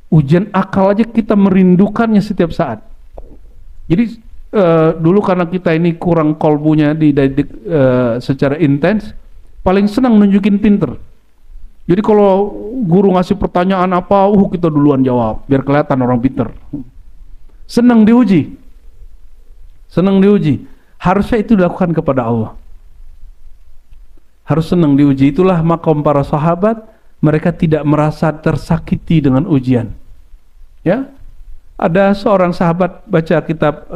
Ujian akal aja kita merindukannya setiap saat. Jadi dulu karena kita ini kurang kolbunya dididik secara intens, paling senang nunjukin pinter. Jadi kalau guru ngasih pertanyaan apa, kita duluan jawab biar kelihatan orang pinter. Senang diuji. Senang diuji. Harusnya itu dilakukan kepada Allah. Harus senang diuji. Itulah makom para sahabat, mereka tidak merasa tersakiti dengan ujian. Ya. Ada seorang sahabat baca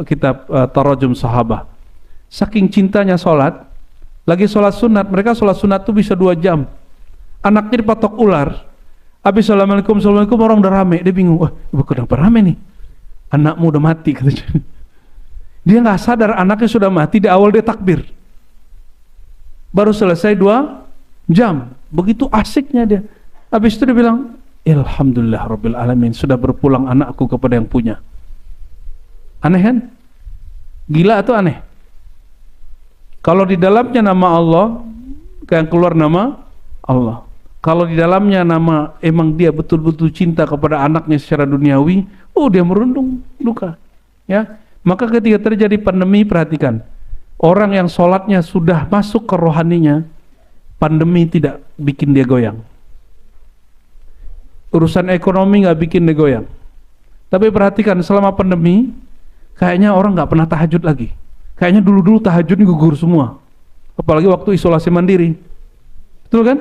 kitab Tarajum Sahabah. Saking cintanya sholat, lagi sholat sunat, mereka sholat sunat itu bisa 2 jam. Anaknya dipatok ular. Habis assalamualaikum orang udah rame, dia bingung, wah kenapa rame nih? Anakmu udah mati, katanya. Dia nggak sadar anaknya sudah mati, di awal dia takbir. Baru selesai 2 jam, begitu asiknya dia. Habis itu dia bilang, alhamdulillah rabbil alamin, sudah berpulang anakku kepada yang punya. Aneh kan? Gila atau aneh? Kalau di dalamnya nama Allah, yang keluar nama Allah. Kalau di dalamnya nama emang dia betul-betul cinta kepada anaknya secara duniawi, dia merundung duka. Ya, maka ketika terjadi pandemi, perhatikan, orang yang sholatnya sudah masuk ke rohaninya, pandemi tidak bikin dia goyang. Urusan ekonomi nggak bikin dia goyang. Tapi perhatikan, selama pandemi, kayaknya orang nggak pernah tahajud lagi. Kayaknya dulu-dulu tahajudnya gugur semua. Apalagi waktu isolasi mandiri. Betul kan?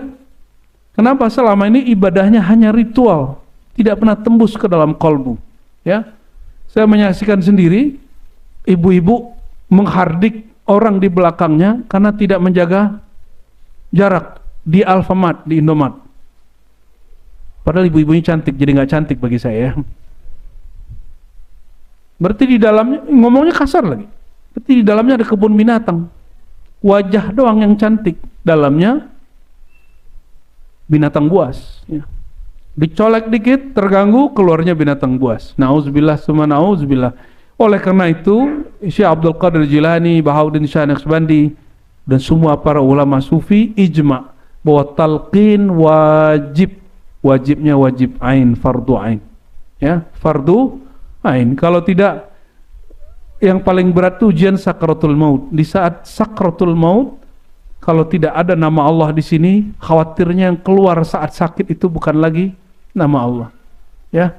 Kenapa? Selama ini ibadahnya hanya ritual, tidak pernah tembus ke dalam kolbu. Ya, saya menyaksikan sendiri, ibu-ibu menghardik orang di belakangnya karena tidak menjaga jarak di Alfamart, di Indomart. Padahal ibu-ibunya cantik, jadi nggak cantik bagi saya. Berarti di dalamnya, ngomongnya kasar lagi, berarti di dalamnya ada kebun binatang. Wajah doang yang cantik, dalamnya binatang buas. Ya. Dicolek dikit, terganggu, keluarnya binatang buas. Nauzubillah summa nauzubillah. Oleh karena itu, Syekh Abdul Qadir Jilani, Bahauddin Shah Naqsbandi, dan semua para ulama sufi ijma bahwa talqin wajib. Wajibnya wajib ain, fardu ain. Ya, fardu ain. Kalau tidak, yang paling berat itu ujian sakratul maut. Di saat sakratul maut, kalau tidak ada nama Allah di sini, khawatirnya yang keluar saat sakit itu bukan lagi nama Allah. Ya,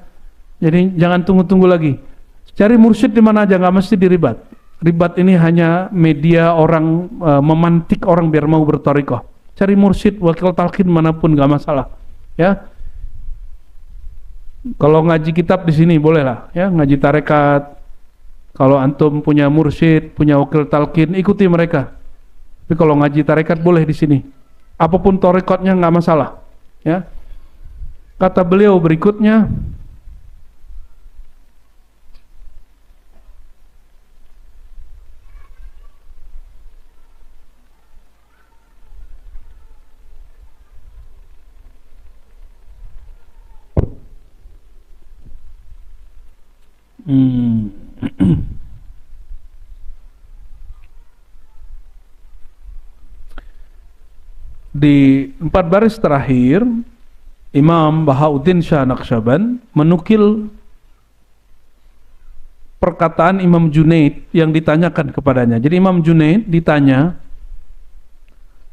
jadi jangan tunggu-tunggu lagi. Cari mursyid di mana aja, nggak mesti di ribat. Ribat ini hanya media orang memantik orang biar mau berthariqah. Cari mursyid, wakil talqin manapun nggak masalah. Ya, kalau ngaji kitab di sini boleh lah. Ya, ngaji tarekat. Kalau antum punya mursyid, punya wakil talqin, ikuti mereka. Tapi kalau ngaji tarekat boleh di sini. Apapun tarekatnya nggak masalah. Ya. Kata beliau berikutnya, di 4 baris terakhir Imam Bahauddin Shah Naqsband menukil perkataan Imam Junaid yang ditanyakan kepadanya. Jadi Imam Junaid ditanya,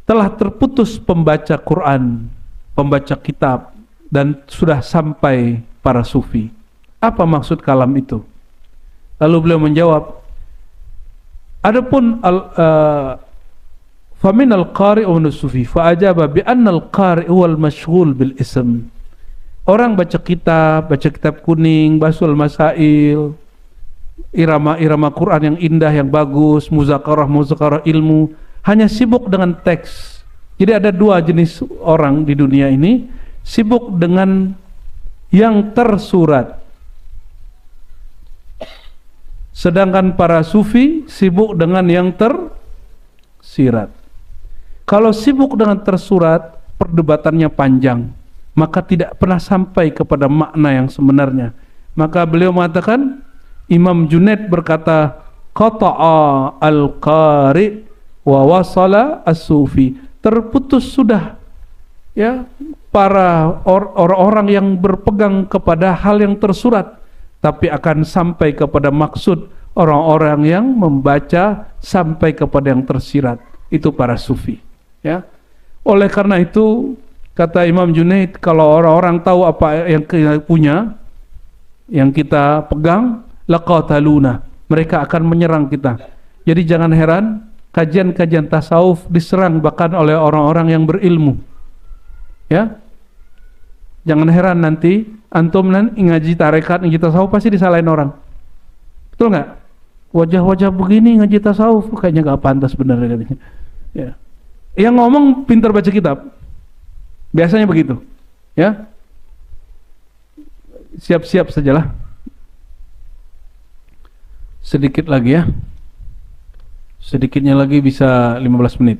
telah terputus pembaca Quran, pembaca kitab, dan sudah sampai para sufi. Apa maksud kalam itu? Lalu beliau menjawab, Adapun famin al-qari' wa sufi fa ajaba bi anna al-qari' huwa al-mashghul bil ism. Orang baca kitab kuning, basul masail, irama-irama Quran yang indah, yang bagus, muzakarah ilmu, hanya sibuk dengan teks. Jadi ada dua jenis orang di dunia ini, sibuk dengan yang tersurat. Sedangkan para sufi sibuk dengan yang tersirat. Kalau sibuk dengan tersurat, perdebatannya panjang, maka tidak pernah sampai kepada makna yang sebenarnya. Maka beliau mengatakan, Imam Junaid berkata, qata'a al-qari wa wasala as-sufi. Terputus sudah ya para orang-orang yang berpegang kepada hal yang tersurat, tapi akan sampai kepada maksud orang-orang yang membaca sampai kepada yang tersirat. Itu para sufi, ya. Oleh karena itu kata Imam Junaid, kalau orang-orang tahu apa yang kita punya, yang kita pegang, laqataluna, mereka akan menyerang kita. Jadi jangan heran kajian-kajian tasawuf diserang bahkan oleh orang-orang yang berilmu. Ya. Jangan heran nanti antum ngaji tarekat, ngaji tasawuf pasti disalahin orang. Betul nggak? Wajah-wajah begini ngaji tasawuf kayaknya nggak pantas benar katanya. Ya. Yang ngomong pintar baca kitab. Biasanya begitu, ya. Siap-siap sajalah. Sedikit lagi ya. Sedikitnya lagi bisa 15 menit.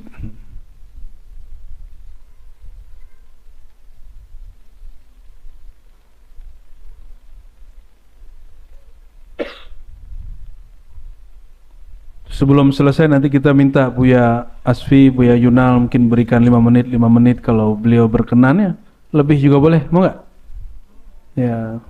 Sebelum selesai nanti kita minta Buya Asfi, Buya Yunal mungkin berikan 5 menit kalau beliau berkenan ya. Lebih juga boleh, mau nggak? Ya.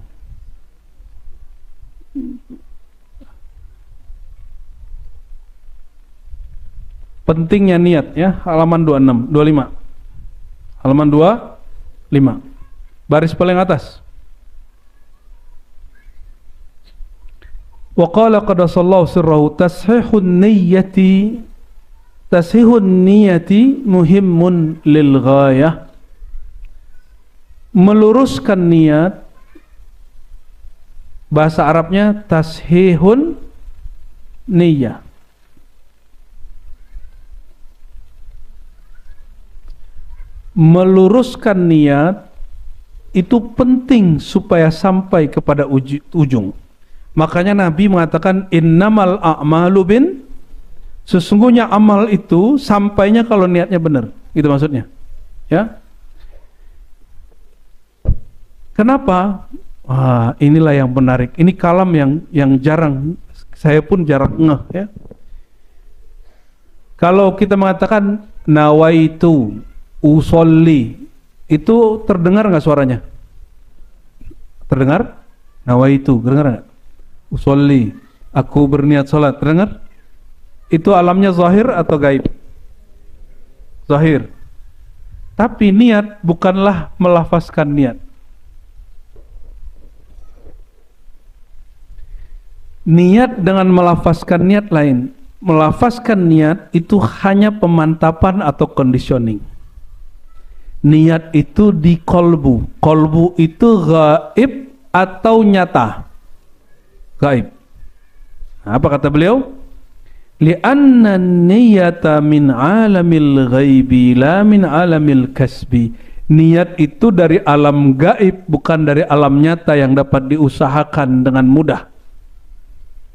Pentingnya niat ya, halaman 25. Halaman 25. Baris paling atas. Wa qala qadasallahu sirrahu tashihun niyyati muhimmun lil ghayah. Meluruskan niat, bahasa Arabnya tashihun niyyah. Meluruskan niat itu penting supaya sampai kepada ujung. Makanya Nabi mengatakan innamal a'malu sesungguhnya amal itu sampainya kalau niatnya benar. Itu maksudnya. Ya. Kenapa? Inilah yang menarik. Ini kalam yang jarang, saya pun jarang ngeh ya. Kalau kita mengatakan nawaitu usolli, itu terdengar nggak suaranya? Terdengar? Nawaitu, terdengar nggak? Usolli, aku berniat sholat, terdengar? Itu alamnya zahir atau gaib? Zahir. Tapi niat bukanlah melafazkan niat. Niat dengan melafazkan niat lain. Melafazkan niat itu hanya pemantapan atau conditioning. Niat itu di kolbu. Kolbu itu gaib atau nyata? Gaib. Apa kata beliau? Li'anna niyata min alamil ghaibi la min alamil kasbi. Niat itu dari alam gaib, bukan dari alam nyata yang dapat diusahakan dengan mudah.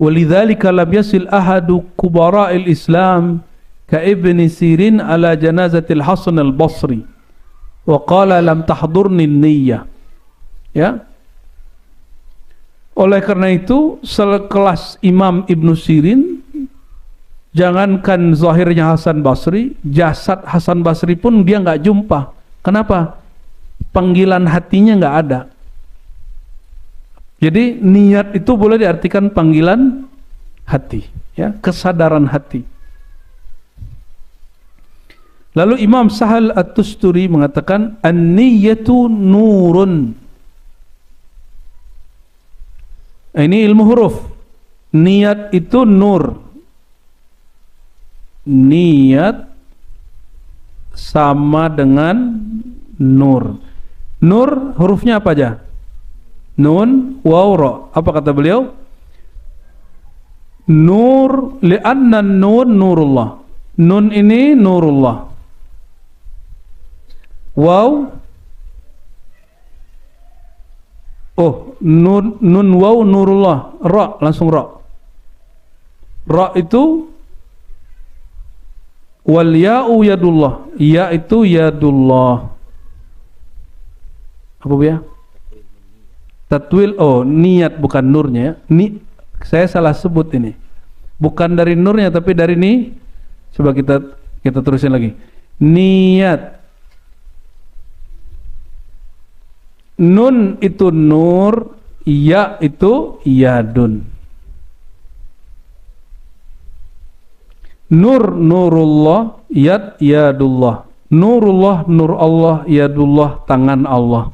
Walidzalika lam yasil ahadu kubara'il Islam ka Ibn Sirin ala janazatil Hasan al-Basri wa qala lam tahdurni niyyah. Ya. Oleh karena itu sekelas Imam Ibn Sirin, jangankan zahirnya Hasan Basri, jasad Hasan Basri pun dia nggak jumpa. Kenapa? Panggilan hatinya nggak ada. Jadi niat itu boleh diartikan panggilan hati, ya, kesadaran hati. Lalu Imam Sahal At-Tusturi mengatakan an-niyyatu nurun. Ini ilmu huruf. Niat itu nur. niat sama dengan nur. Nur hurufnya apa aja? Nun, waw, ra. Apa kata beliau? Nur, li'anna nun nurullah. Nun ini nurullah. Waw, oh, nun waw nurullah. Ra, langsung ra. Ra itu wal ya'u yadullah. Ya itu yadullah. Apa ya? Tatwil, oh niat bukan nurnya. Saya salah sebut ini. Bukan dari nurnya tapi dari ni. Coba kita terusin lagi. Niat. Nun itu nur, ya itu yadun. Nur nurullah, yad yadullah. Nurullah nur Allah, yadullah tangan Allah.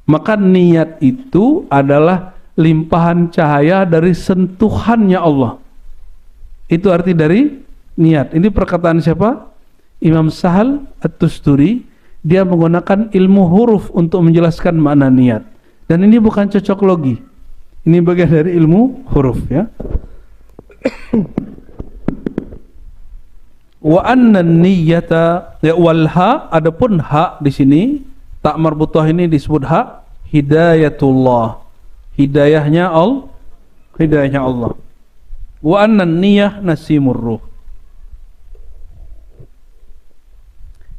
Maka niat itu adalah limpahan cahaya dari sentuhannya Allah. Itu arti dari niat. Ini perkataan siapa? Imam Sahal At-Tusturi. Dia menggunakan ilmu huruf untuk menjelaskan makna niat. Dan ini bukan cocok logi. Ini bagian dari ilmu huruf ya. Wa anna niyyata wal ha, adapun ha di sini tak marbutah ini disebut ha, hidayatullah. Hidayahnya Allah. Wa anna niyyah nasimur ruh.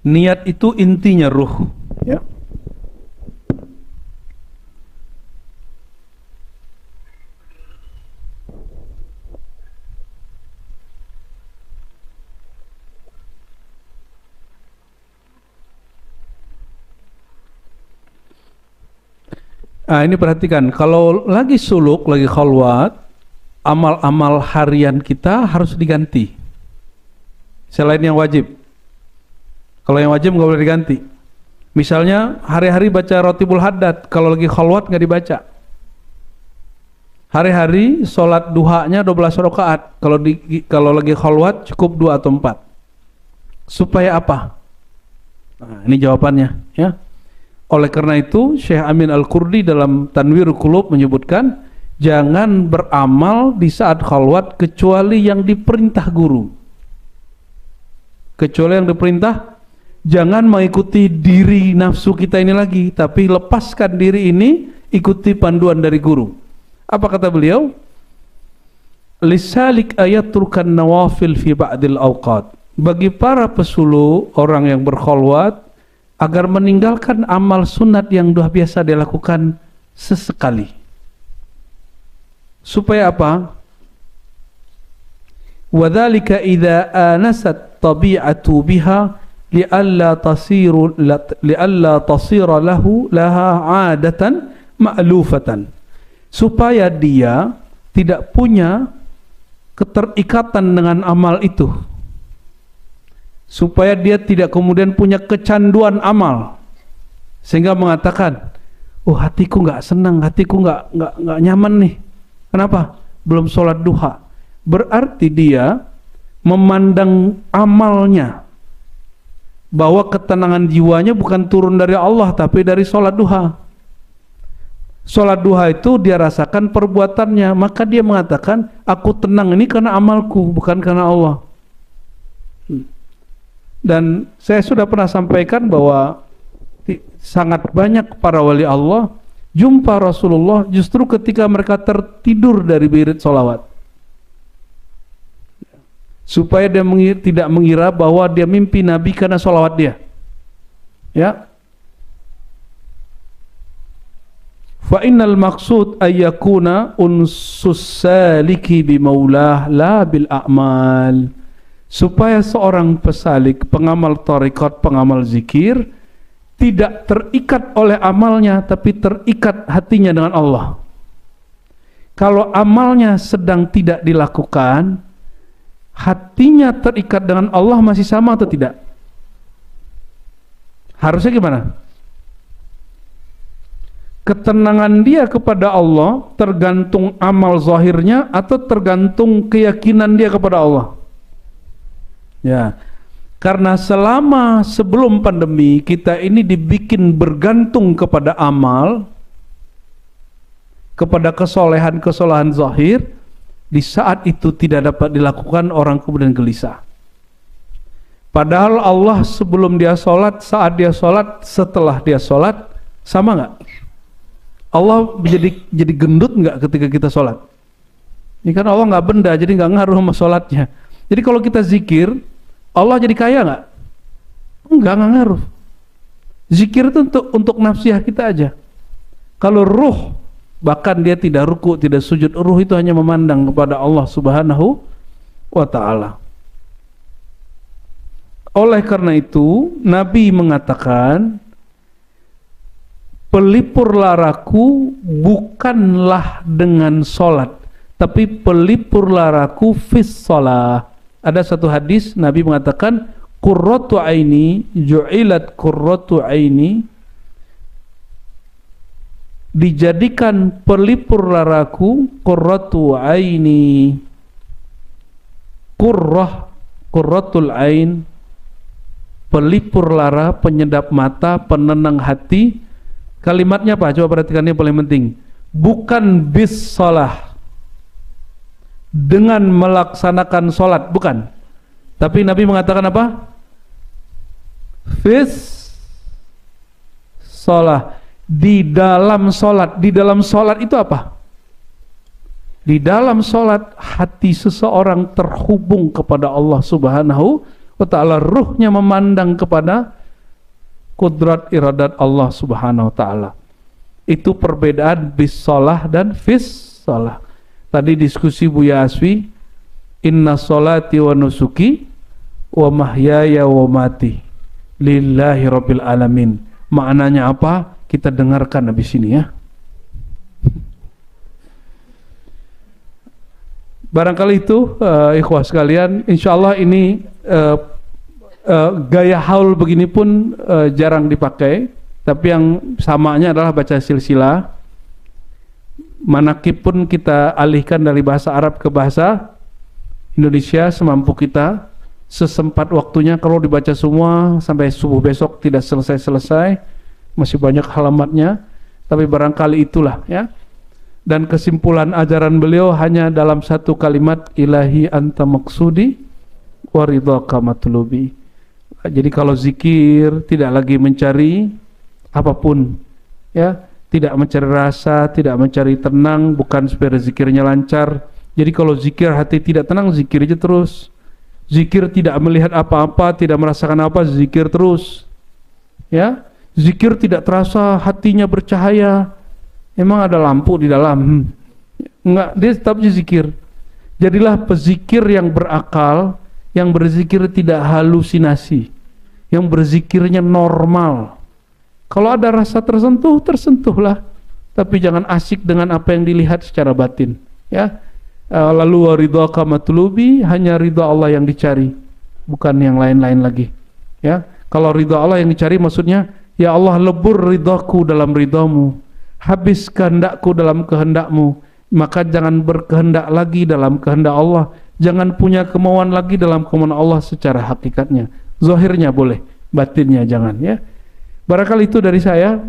Niat itu intinya ruh, ya. Nah, ini perhatikan, kalau lagi suluk, lagi khalwat, amal-amal harian kita harus diganti. Selain yang wajib. Kalau yang wajib nggak boleh diganti. Misalnya hari-hari baca Rotibul Haddad, kalau lagi khalwat nggak dibaca. Hari-hari sholat duhanya 12 rakaat, kalau lagi khalwat cukup 2 atau 4. Supaya apa? Nah, ini jawabannya, ya. Oleh karena itu, Syekh Amin Al-Qurdi dalam Tanwirul Qulub menyebutkan, jangan beramal di saat khalwat kecuali yang diperintah guru. Kecuali yang diperintah, jangan mengikuti diri nafsu kita ini lagi, tapi lepaskan diri ini, ikuti panduan dari guru. Apa kata beliau? Lisalik ayaturkan nawafil fi ba'dil awqat. Bagi para pesulu, orang yang berkhalwat, agar meninggalkan amal sunat yang sudah biasa dilakukan sesekali. Supaya apa? Wadzalika idza anasat tabi'atu biha li'alla tasira laha 'adatan ma'lufatan. Supaya dia tidak punya keterikatan dengan amal itu. Supaya dia tidak kemudian punya kecanduan amal sehingga mengatakan, oh hatiku nggak senang, hatiku nggak nyaman nih. Kenapa? Belum sholat duha. Berarti dia memandang amalnya bahwa ketenangan jiwanya bukan turun dari Allah tapi dari sholat duha. Sholat duha itu dia rasakan perbuatannya, maka dia mengatakan, aku tenang ini karena amalku, bukan karena Allah. Dan saya sudah pernah sampaikan bahwa sangat banyak para wali Allah jumpa Rasulullah justru ketika mereka tertidur dari wirid sholawat, supaya dia tidak mengira bahwa dia mimpi Nabi karena sholawat dia, ya. Fa innal maqsud ayyakuna unsus saliki bi maulah la bil a'mal. Supaya seorang pesalik, pengamal tarekat, pengamal zikir tidak terikat oleh amalnya tapi terikat hatinya dengan Allah. Kalau amalnya sedang tidak dilakukan, hatinya terikat dengan Allah masih sama atau tidak? Harusnya gimana? Ketenangan dia kepada Allah tergantung amal zahirnya atau tergantung keyakinan dia kepada Allah? Ya. Karena selama sebelum pandemi kita ini dibikin bergantung kepada amal, kepada kesolehan-kesolehan zahir, di saat itu tidak dapat dilakukan, orang kemudian gelisah. Padahal Allah sebelum dia sholat, saat dia sholat, setelah dia sholat, sama nggak? Allah jadi gendut nggak ketika kita sholat? Ini kan Allah nggak benda, jadi nggak ngaruh sama sholatnya. Jadi kalau kita zikir, Allah jadi kaya nggak? Nggak ngaruh. Zikir itu untuk nafsiyah kita aja. Kalau ruh, bahkan dia tidak ruku, tidak sujud, ruh itu hanya memandang kepada Allah Subhanahu wa ta'ala. Oleh karena itu Nabi mengatakan, pelipur laraku bukanlah dengan solat, tapi pelipur laraku fis sholah. Ada satu hadis Nabi mengatakan, qurratu aini ju'ilat qurratu aini, dijadikan pelipur laraku qurratu aini. Qurratul ain, pelipur lara, penyedap mata, penenang hati. Kalimatnya apa? Coba perhatikan, ini paling penting. Bukan bis sholah, dengan melaksanakan sholat, bukan. Tapi Nabi mengatakan apa? Fis sholah, di dalam sholat. Di dalam sholat itu apa? Di dalam sholat hati seseorang terhubung kepada Allah Subhanahu wa ta'ala, ruhnya memandang kepada kudrat iradat Allah Subhanahu wa ta'ala. Itu perbedaan bis sholah dan fis sholah. Tadi diskusi Buya Asfi, inna sholati wa nusuki wa mahyaya wa mati lillahi rabbil alamin. Maknanya apa? Kita dengarkan habis ini ya. Barangkali itu ikhwah sekalian, insyaallah ini gaya haul begini pun jarang dipakai, tapi yang samanya adalah baca silsilah. Manakib pun kita alihkan dari bahasa Arab ke bahasa Indonesia semampu kita, sesempat waktunya. Kalau dibaca semua sampai subuh besok tidak selesai-selesai, masih banyak halamatnya, tapi barangkali itulah ya. Dan kesimpulan ajaran beliau hanya dalam satu kalimat, ilahi anta maksudi wa ridhaka matlubi. Jadi kalau zikir tidak lagi mencari apapun ya, tidak mencari rasa, tidak mencari tenang, bukan supaya zikirnya lancar. Jadi kalau zikir hati tidak tenang, zikir aja terus. Zikir tidak melihat apa-apa, tidak merasakan apa, zikir terus. Ya, zikir tidak terasa hatinya bercahaya. Emang ada lampu di dalam? Enggak, dia tetap zikir. Jadilah pezikir yang berakal, yang berzikir tidak halusinasi, yang berzikirnya normal. Kalau ada rasa tersentuh, tersentuhlah, tapi jangan asyik dengan apa yang dilihat secara batin ya. Lalu waridhaka matlubi, hanya ridha Allah yang dicari, bukan yang lain-lain lagi ya. Kalau ridha Allah yang dicari maksudnya, ya Allah lebur ridhaku dalam ridhamu, habis kehendakku dalam kehendakmu, maka jangan berkehendak lagi dalam kehendak Allah, jangan punya kemauan lagi dalam kemauan Allah secara hakikatnya. Zahirnya boleh, batinnya jangan ya. Barangkali itu dari saya.